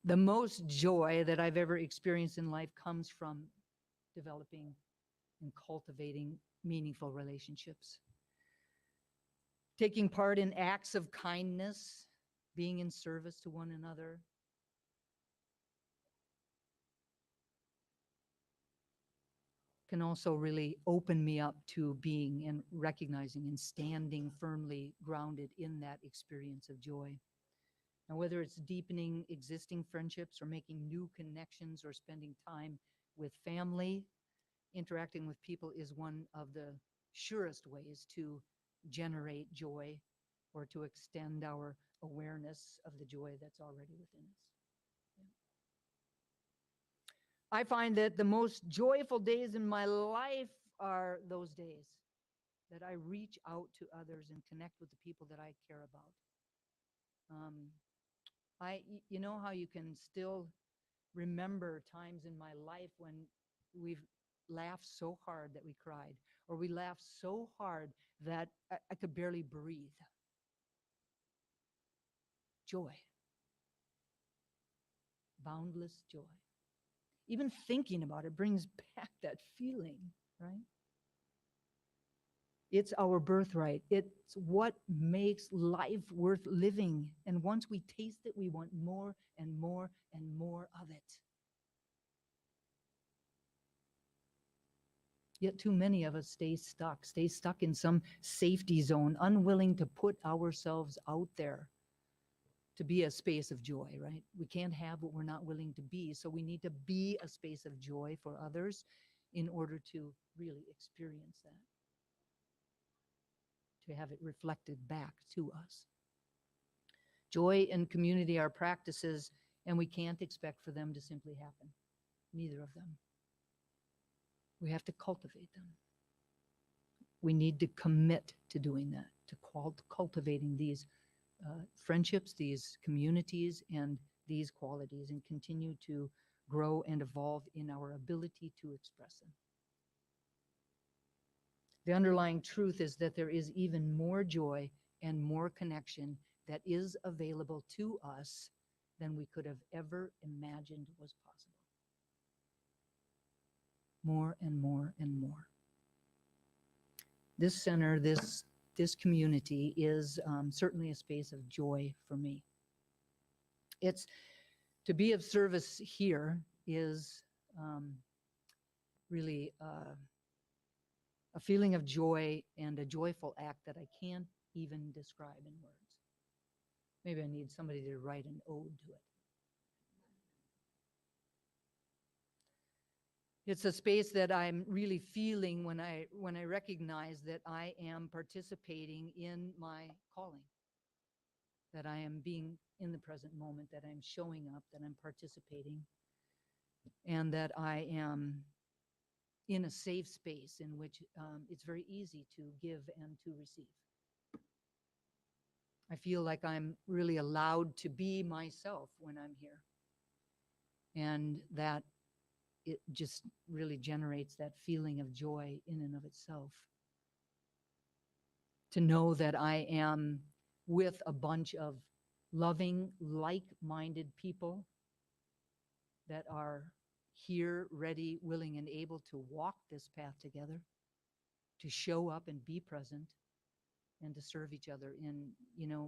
the most joy that I've ever experienced in life comes from developing and cultivating meaningful relationships. Taking part in acts of kindness being in service to one another. Can also really open me up to being and recognizing and standing firmly grounded in that experience of joy. Now, whether it's deepening existing friendships or making new connections or spending time with family, interacting with people is one of the surest ways to generate joy or to extend our awareness of the joy that's already within us. I find that the most joyful days in my life are those days that I reach out to others and connect with the people that I care about. You know how you can still remember times in my life when we've laughed so hard that we cried, or we laughed so hard that I could barely breathe. Joy. Boundless joy. Even thinking about it brings back that feeling, right? It's our birthright. It's what makes life worth living. And once we taste it, we want more and more and more of it. Yet too many of us stay stuck in some safety zone, unwilling to put ourselves out there to be a space of joy, right? We can't have what we're not willing to be. So we need to be a space of joy for others in order to really experience that, to have it reflected back to us. Joy and community are practices, and we can't expect for them to simply happen. Neither of them. We have to cultivate them. We need to commit to doing that, to cultivating these friendships, these communities, and these qualities, and continue to grow and evolve in our ability to express them. The underlying truth is that there is even more joy and more connection that is available to us than we could have ever imagined was possible. More and more and more. This center, this community is certainly a space of joy for me. It's to be of service here is really a feeling of joy and a joyful act that I can't even describe in words. Maybe I need somebody to write an ode to it. It's a space that I'm really feeling when I recognize that I am participating in my calling, that I am being in the present moment, that I'm showing up, that I'm participating, and that I am in a safe space in which it's very easy to give and to receive. I feel like I'm really allowed to be myself when I'm here, and that it just really generates that feeling of joy in and of itself. To know that I am with a bunch of loving, like-minded people that are here, ready, willing, and able to walk this path together, to show up and be present, and to serve each other in,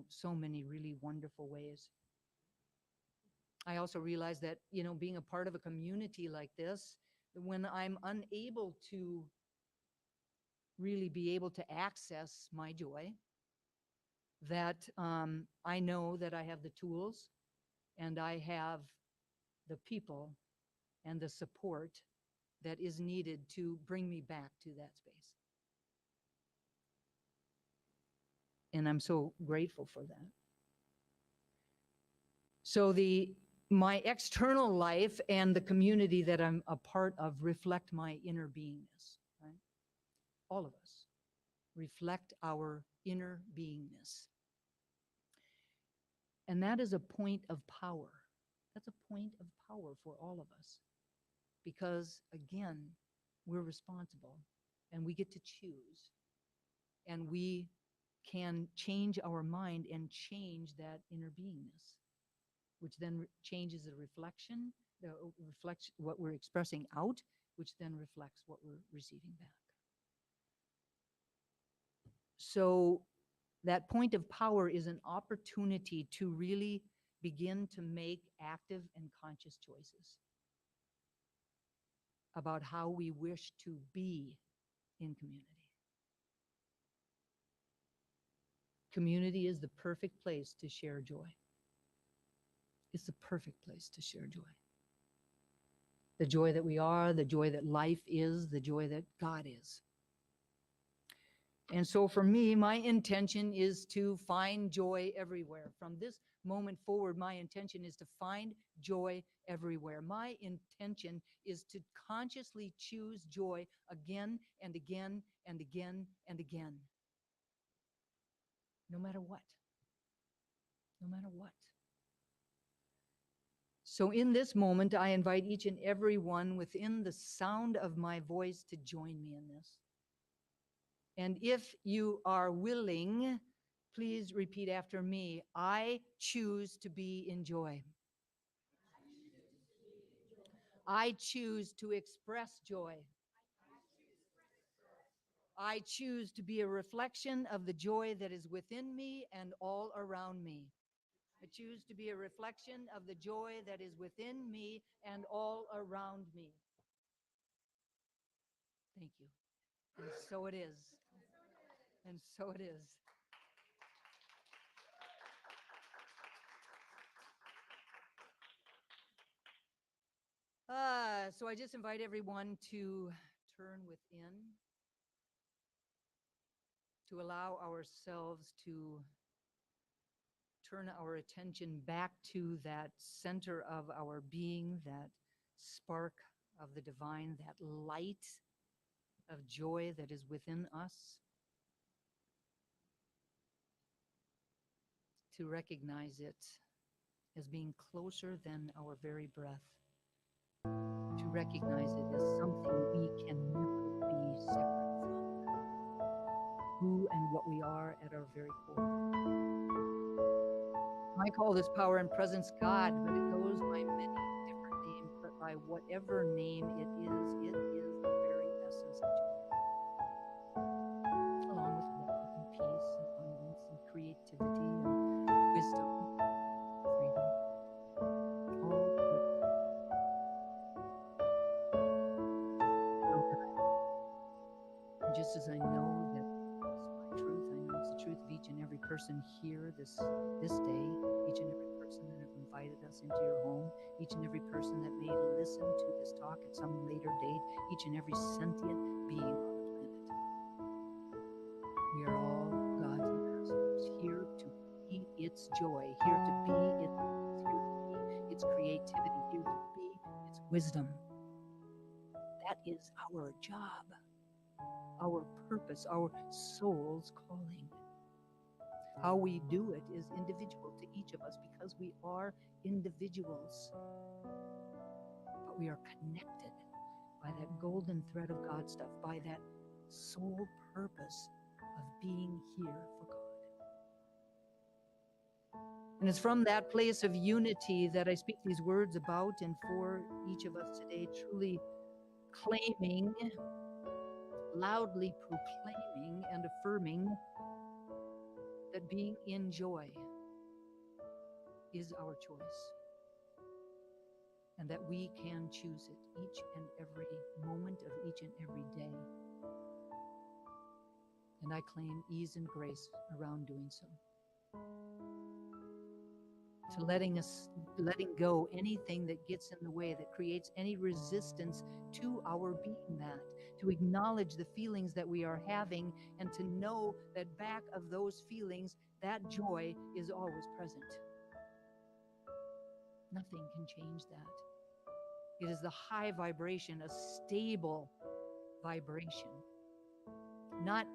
so many really wonderful ways. I also realize that, being a part of a community like this, when I'm unable to really be able to access my joy, that I know that I have the tools and I have the people and the support that is needed to bring me back to that space. And I'm so grateful for that. So my external life and the community that I'm a part of reflect my inner beingness, right? All of us reflect our inner beingness. And that is a point of power. That's a point of power for all of us. Because, again, we're responsible and we get to choose. And we can change our mind and change that inner beingness, which then changes the reflection, reflects what we're expressing out, which then reflects what we're receiving back. So That point of power is an opportunity to really begin to make active and conscious choices about how we wish to be in community. Community is the perfect place to share joy. It's the perfect place to share joy. The joy that we are, the joy that life is, the joy that God is. And so for me, my intention is to find joy everywhere. From this moment forward, my intention is to find joy everywhere. My intention is to consciously choose joy again and again and again and again. No matter what. No matter what. So in this moment, I invite each and every one within the sound of my voice to join me in this. And if you are willing, please repeat after me. I choose to be in joy. I choose to express joy. I choose to be a reflection of the joy that is within me and all around me. I choose to be a reflection of the joy that is within me and all around me. Thank you. And so it is. And so it is. So I just invite everyone to turn within, to allow ourselves to turn our attention back to that center of our being, that spark of the divine, that light of joy that is within us, to recognize it as being closer than our very breath, to recognize it as something we can never be separate from, who and what we are at our very core. I call this power and presence God, but it goes by many different names, but by whatever name it is the very essence of joy. Along with love and peace and abundance and creativity and wisdom, freedom, all good. And just as I know that it's my truth, I know it's the truth of each and every person here this day, each and every person that have invited us into your home, each and every person that may listen to this talk at some later date, each and every sentient being on the planet. We are all God's ambassadors, here to be its joy, here to be its peace, here to be its creativity, here to be its wisdom. That is our job, our purpose, our soul's calling. How we do it is individual to each of us because we are individuals. But we are connected by that golden thread of God stuff, by that sole purpose of being here for God. And it's from that place of unity that I speak these words about, and for each of us today, truly claiming, loudly proclaiming and affirming that being in joy is our choice, and that we can choose it each and every moment of each and every day. And I claim ease and grace around doing so. To letting go anything that gets in the way, that creates any resistance to our being that, to acknowledge the feelings that we are having, and to know that back of those feelings, that joy is always present. Nothing can change that. It is the high vibration, a stable vibration, not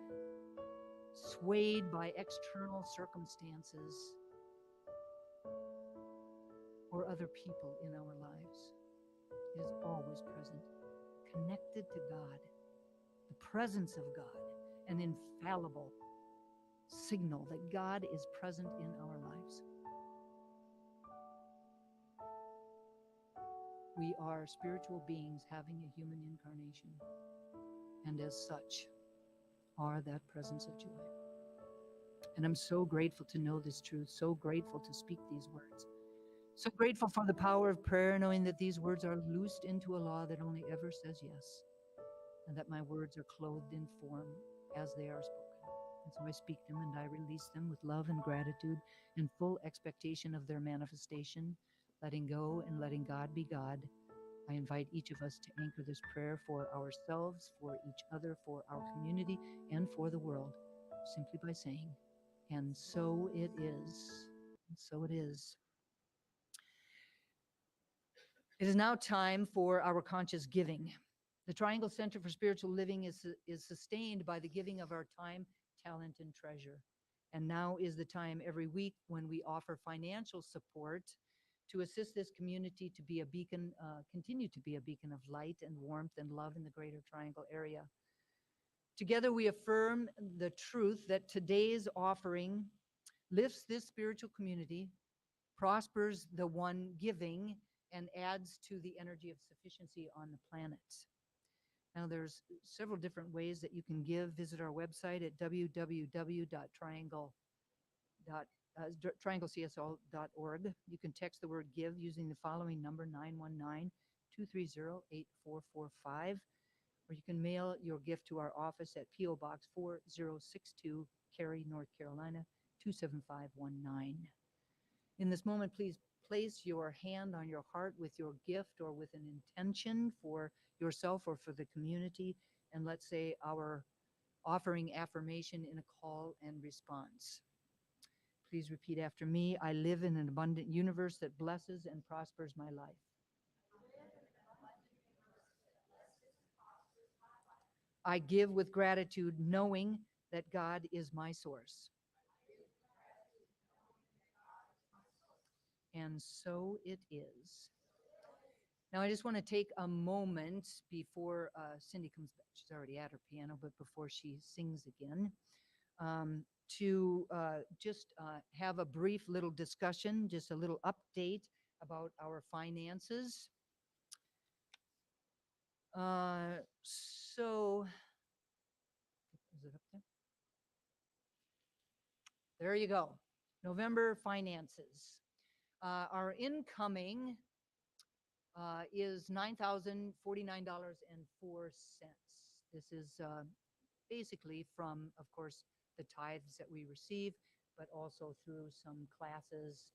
swayed by external circumstances or other people in our lives. It is always present, connected to God, the presence of God, an infallible signal that God is present in our lives. We are spiritual beings having a human incarnation, and as such are that presence of joy. And I'm so grateful to know this truth, so grateful to speak these words. So grateful for the power of prayer, knowing that these words are loosed into a law that only ever says yes, and that my words are clothed in form as they are spoken. And so I speak them and I release them with love and gratitude and full expectation of their manifestation, letting go and letting God be God. I invite each of us to anchor this prayer for ourselves, for each other, for our community, and for the world, simply by saying, and so it is. And so it is. It is now time for our conscious giving. The Triangle Center for Spiritual Living is sustained by the giving of our time, talent, and treasure. And now is the time every week when we offer financial support to assist this community to be a beacon, continue to be a beacon of light and warmth and love in the Greater Triangle area. Together we affirm the truth that today's offering lifts this spiritual community, prospers the one giving, and adds to the energy of sufficiency on the planet. Now, there's several different ways that you can give. Visit our website at trianglecso.org. You can text the word give using the following number, 919-230-8445, or you can mail your gift to our office at P.O. Box 4062, Cary, North Carolina, 27519. In this moment, please place your hand on your heart with your gift or with an intention for yourself or for the community, and let's say our offering affirmation in a call and response. Please repeat after me. I live in an abundant universe that blesses and prospers my life. I give with gratitude, knowing that God is my source. And so it is. Now, I just want to take a moment before Cindy comes back. She's already at her piano, but before she sings again, to just have a brief little discussion, just a little update about our finances. So, is it up there? There you go. November finances. Our incoming is $9,049.04. This is basically from, of course, the tithes that we receive, but also through some classes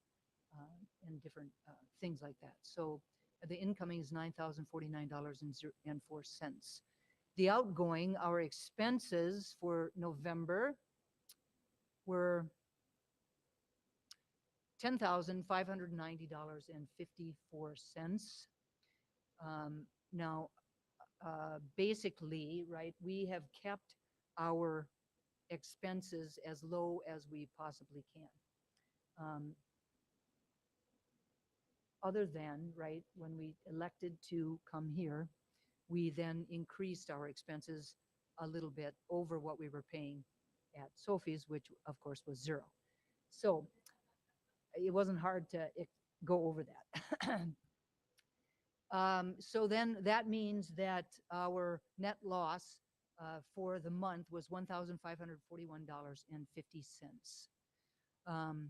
and different things like that. So the incoming is $9,049.04. The outgoing, our expenses for November were $10,590.54. Now, basically, right, we have kept our expenses as low as we possibly can. Other than, right, when we elected to come here, we then increased our expenses a little bit over what we were paying at Sophie's, which of course was zero. So it wasn't hard to go over that. So then that means that our net loss for the month was $1,541.50.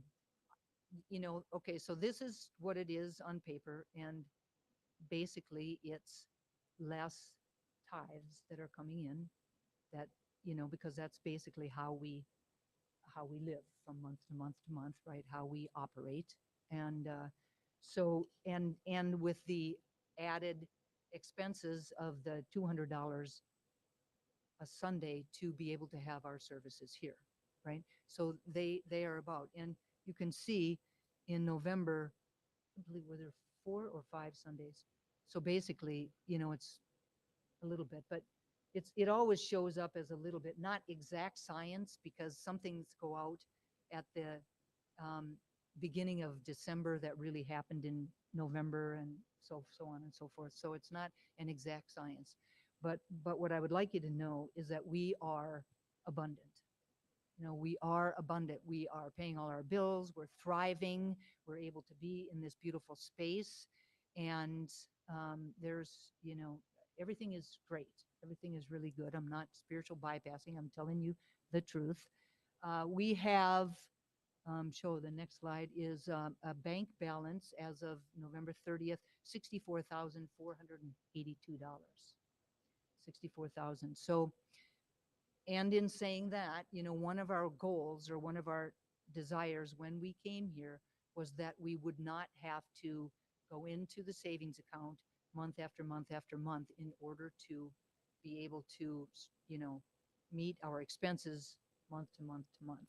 You know, okay, so this is what it is on paper, and basically it's less tithes that are coming in, that, you know, because that's basically how we live from month to month to month, right? How we operate. And so, and with the added expenses of the $200 a Sunday to be able to have our services here, right? So they are about, and you can see in November, I believe, were there 4 or 5 Sundays? So basically, you know, it's a little bit, but it always shows up as a little bit, not exact science, because some things go out at the beginning of December that really happened in November, and so on and so forth. So it's not an exact science. But what I would like you to know is that we are abundant. You know, we are abundant. We are paying all our bills. We're thriving. We're able to be in this beautiful space. And there's, you know, everything is great. Everything is really good. I'm not spiritual bypassing. I'm telling you the truth. We have, show the next slide, is a bank balance as of November 30th, $64,482. 64,000. So, and in saying that, one of our goals or one of our desires when we came here was that we would not have to go into the savings account month after month after month in order to be able to, meet our expenses month to month to month.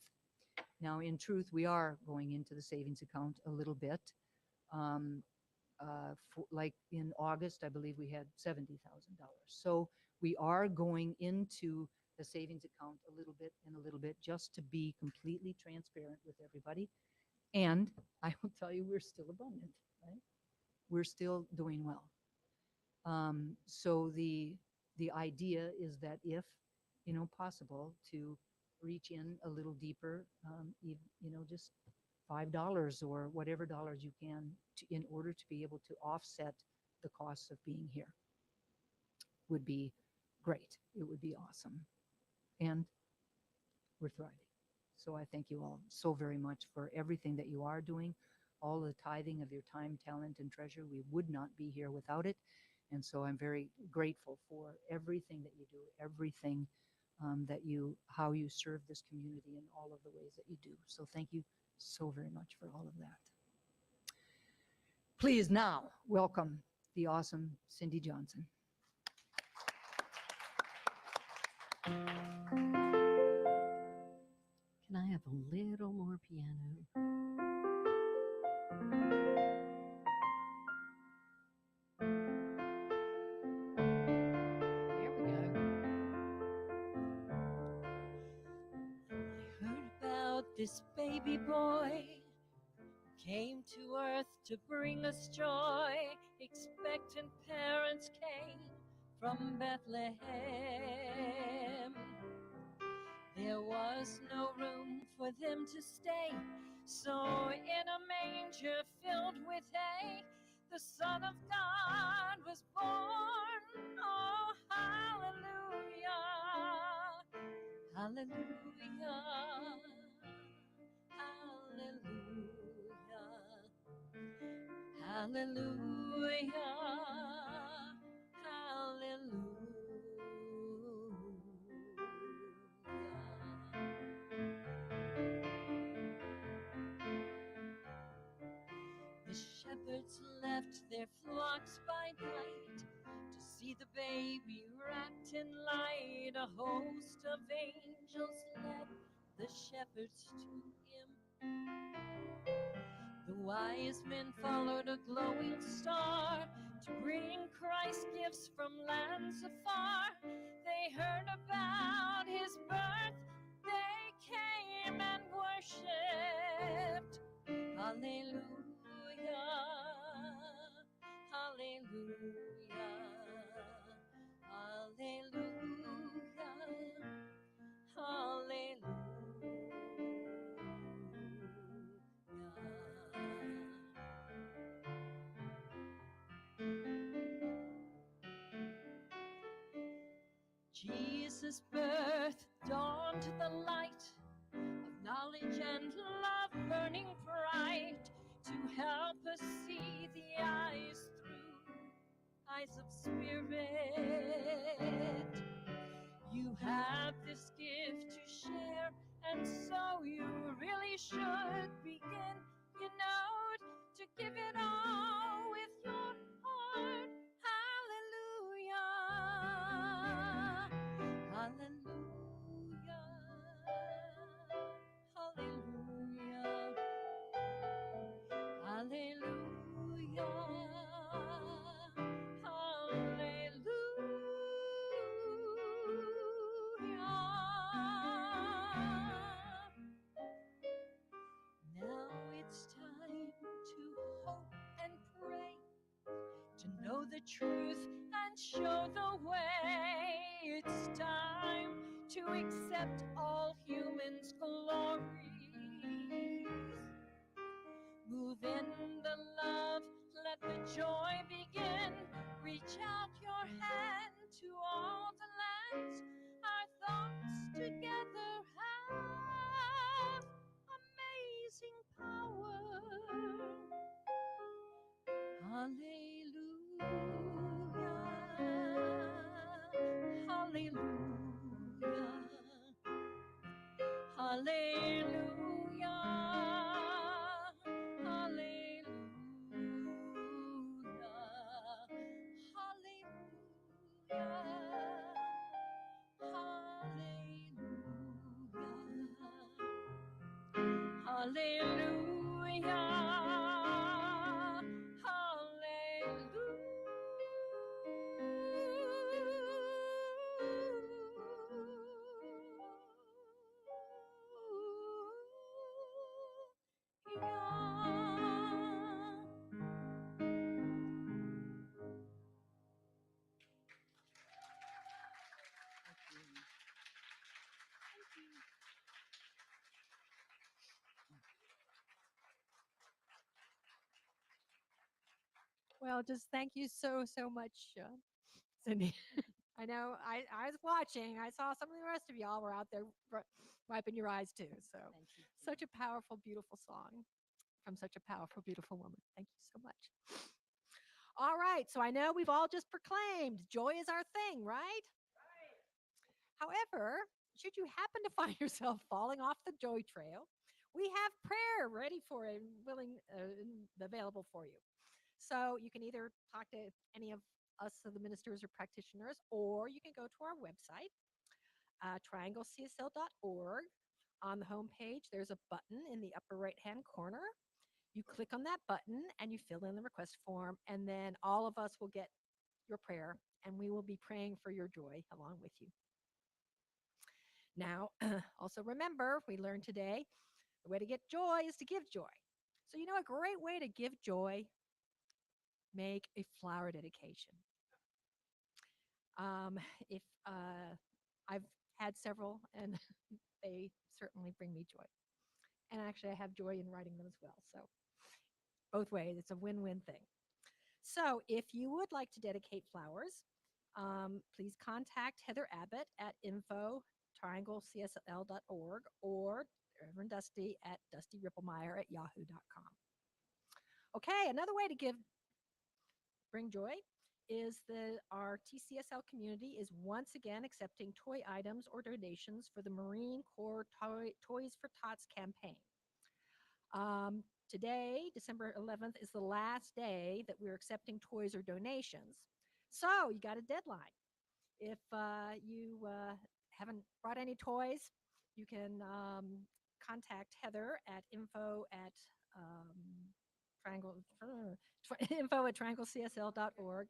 Now, in truth, we are going into the savings account a little bit. Like in August, I believe we had $70,000. So we are going into the savings account a little bit and a little bit just to be completely transparent with everybody. And I will tell you, we're still abundant, right? We're still doing well. So the idea is that if, possible, to reach in a little deeper, just $5 or whatever dollars you can in order to be able to offset the costs of being here would be great. It would be awesome. And we're thriving. So I thank you all so very much for everything that you are doing, all the tithing of your time, talent, and treasure. We would not be here without it. And so I'm very grateful for everything that you do, everything how you serve this community in all of the ways that you do. So thank you so very much for all of that. Please now welcome the awesome Cindy Johnson. Can I have a little more piano? There we go. I heard about this baby boy who came to earth to bring us joy. Expectant parents came from Bethlehem. There was no room for them to stay, so in a manger filled with hay, the Son of God was born. Oh, hallelujah, hallelujah, hallelujah, hallelujah, The shepherds left their flocks by night to see the baby wrapped in light. A host of angels led the shepherds to him. The wise men followed a glowing star to bring Christ gifts from lands afar. They heard about his birth, they came and worshipped. Hallelujah, hallelujah, hallelujah, hallelujah. Jesus' birth dawned the light of knowledge and love burning bright to help us see the eyes through eyes of spirit. You have this gift to share, and so you really should begin, to give it all with your heart. Hallelujah, hallelujah, hallelujah, hallelujah, hallelujah. Now it's time to hope and pray, to know the truth and show the way. It's time to accept all humans' glories. Move in the love, let the joy begin. Reach out your hand to all the lands, our thoughts together. Well, just thank you so, so much, Cindy. I know I was watching. I saw some of the rest of y'all were out there wiping your eyes too. So, Thank you. such a powerful, beautiful song from such a powerful, beautiful woman. Thank you so much. All right. So, I know we've all just proclaimed joy is our thing, right? However, should you happen to find yourself falling off the joy trail, we have prayer ready for and willing, available for you. So you can either talk to any of us, the ministers or practitioners, or you can go to our website, trianglecsl.org. On the homepage, there's a button in the upper right-hand corner. You click on that button and you fill in the request form, and then all of us will get your prayer, and we will be praying for your joy along with you. Now, also remember, we learned today the way to get joy is to give joy. So, a great way to give joy, make a flower dedication. If I've had several, and they certainly bring me joy. And actually, I have joy in writing them as well. So, both ways, it's a win-win thing. So, if you would like to dedicate flowers, please contact Heather Abbott at info@trianglecsl.org or Reverend Dusty at dustyrippelmeyer@yahoo.com. Okay, another way to bring joy is that our TCSL community is once again accepting toy items or donations for the Marine Corps Toys for Tots campaign. Today, December 11th, is the last day that we're accepting toys or donations. So you got a deadline. If you haven't brought any toys, you can contact Heather at info@trianglecsl.org.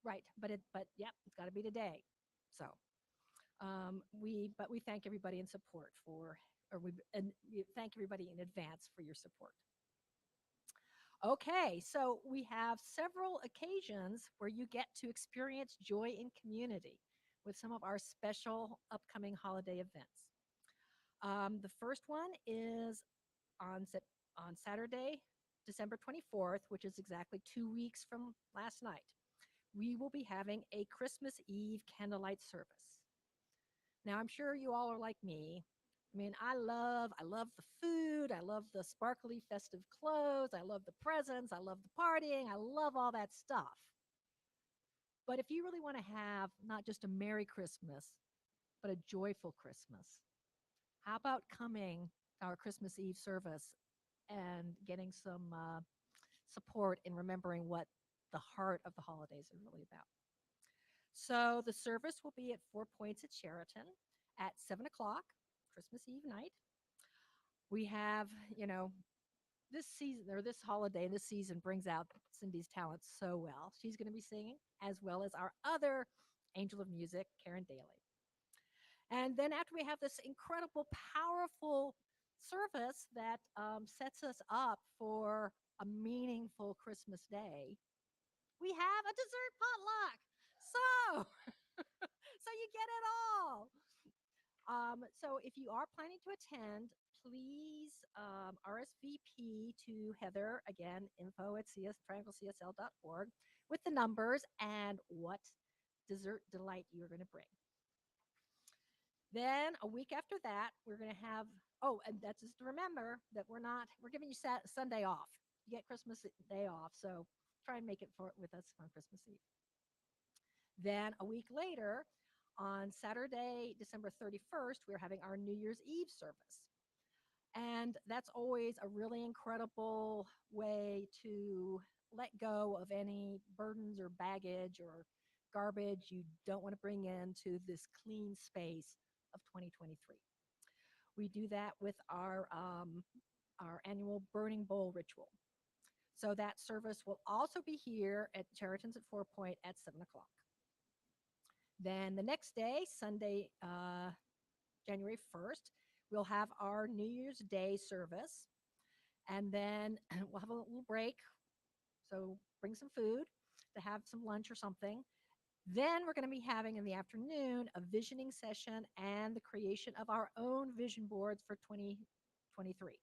Right, but yeah, it's got to be today. So we thank everybody in support we thank everybody in advance for your support. Okay, so we have several occasions where you get to experience joy in community with some of our special upcoming holiday events. The first one is on Saturday, December 24th, which is exactly 2 weeks from last night. We will be having a Christmas Eve candlelight service. Now, I'm sure you all are like me. I mean, I love the food. I love the sparkly festive clothes. I love the presents. I love the partying. I love all that stuff. But if you really want to have not just a Merry Christmas, but a joyful Christmas, how about coming to our Christmas Eve service and getting some support in remembering what the heart of the holidays are really about? So the service will be at 4 Points at Sheraton at 7 o'clock, Christmas Eve night. We have, this season or this holiday, this season brings out Cindy's talents so well. She's going to be singing, as well as our other angel of music, Karen Daly. And then after we have this incredible, powerful service that sets us up for a meaningful Christmas day, we have a dessert potluck. So, so you get it all. So if you are planning to attend, please RSVP to Heather, again, info@trianglecsl.org, with the numbers and what dessert delight you're going to bring. Then a week after that, we're going to have, and that's just to remember that we're giving you Sunday off. You get Christmas Day off, so try and make it with us on Christmas Eve. Then a week later, On Saturday, December 31st, we're having our New Year's Eve service. And that's always a really incredible way to let go of any burdens or baggage or garbage you don't want to bring into this clean space of 2023. We do that with our annual burning bowl ritual. So that service will also be here at Sheraton's at 4 Point at 7 o'clock. Then the next day, Sunday, January 1st, we'll have our New Year's Day service. And then we'll have a little break. So bring some food to have some lunch or something. Then we're going to be having in the afternoon a visioning session and the creation of our own vision boards for 2023.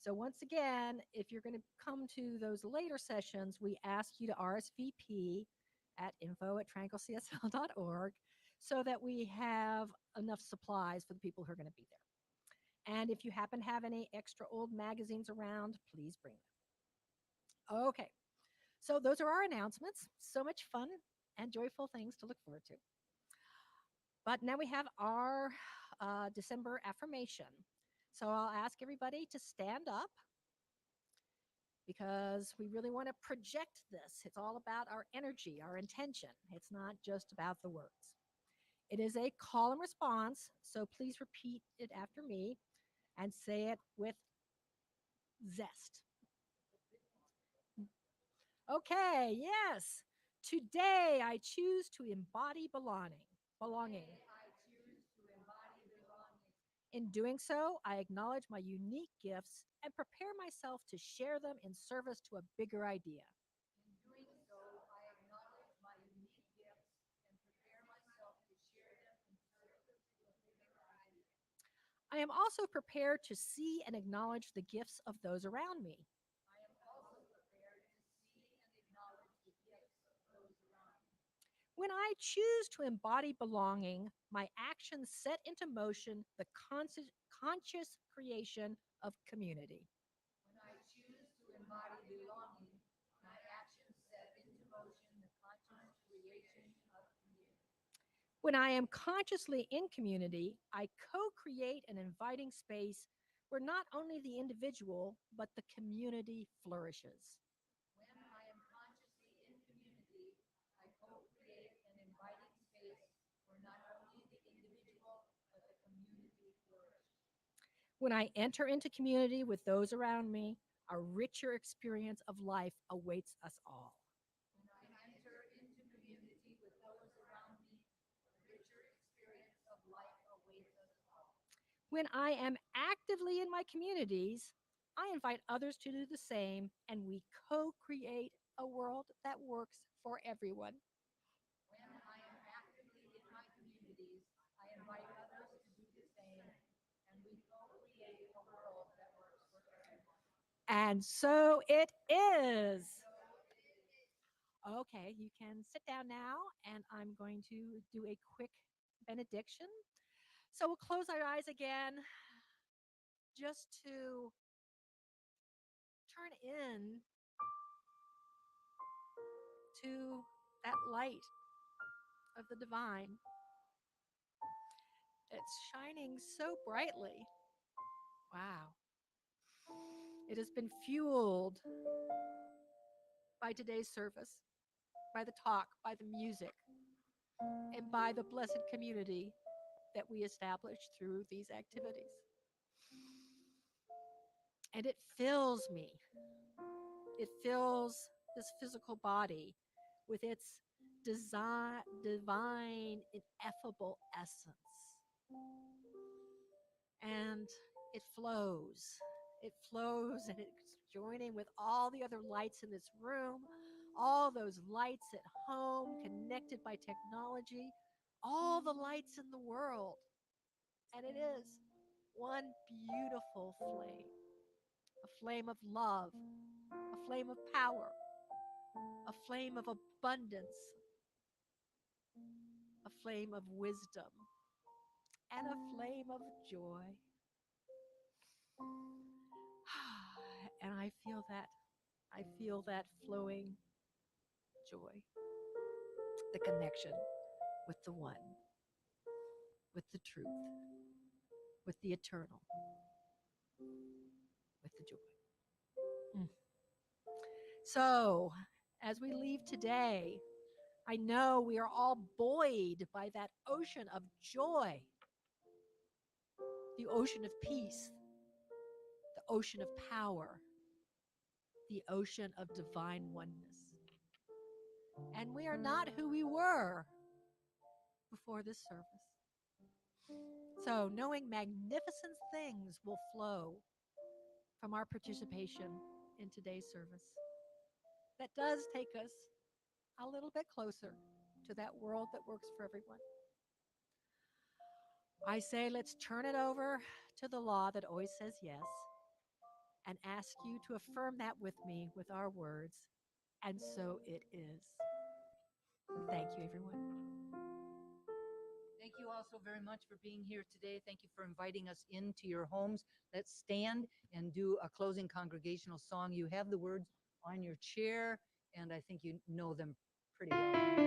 So once again, if you're going to come to those later sessions, we ask you to RSVP at info@trianglecsl.org so that we have enough supplies for the people who are going to be there. And if you happen to have any extra old magazines around, please bring them. Okay, so those are our announcements. So much fun and joyful things to look forward to. But now we have our December affirmation. So I'll ask everybody to stand up because we really want to project this. It's all about our energy, our intention. It's not just about the words. It is a call and response, so please repeat it after me and say it with zest. Okay, yes. Today I choose to embody belonging. In doing so, I acknowledge my unique gifts and prepare myself to share them in service to a bigger idea. I am also prepared to see and acknowledge the gifts of those around me. When I choose to embody belonging, my actions set into motion the conscious creation of community. When I am consciously in community, I co create an inviting space where not only the individual, but the community flourishes. When I enter into community with those around me, a richer experience of life awaits us all. When I am actively in my communities, I invite others to do the same, and we co create a world that works for everyone. And so it is. Okay, you can sit down now, and I'm going to do a quick benediction. So we'll close our eyes again just to turn in to that light of the divine. It's shining so brightly. Wow. It has been fueled by today's service, by the talk, by the music, and by the blessed community that we established through these activities. And it fills me. It fills this physical body with its divine, ineffable essence. And it flows. It flows and it's joining with all the other lights in this room, all those lights at home connected by technology, all the lights in the world. And it is one beautiful flame, a flame of love, a flame of power, a flame of abundance, a flame of wisdom, and a flame of joy. And I feel that. I feel that flowing joy, the connection with the one. with the truth, with the eternal, with the joy. So, as we leave today, I know we are all buoyed by that ocean of joy, the ocean of peace, the ocean of power, the ocean of divine oneness. And we are not who we were before this service. So, knowing magnificent things will flow from our participation in today's service, that does take us a little bit closer to that world that works for everyone. I say, let's turn it over to the law that always says yes and ask you to affirm that with me with our words. And so it is. Thank you, everyone. Thank you all so very much for being here today. Thank you for inviting us into your homes. Let's stand and do a closing congregational song. You have the words on your chair, and I think you know them pretty well.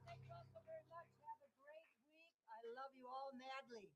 Thank you all so very much. Have a great week. I love you all madly.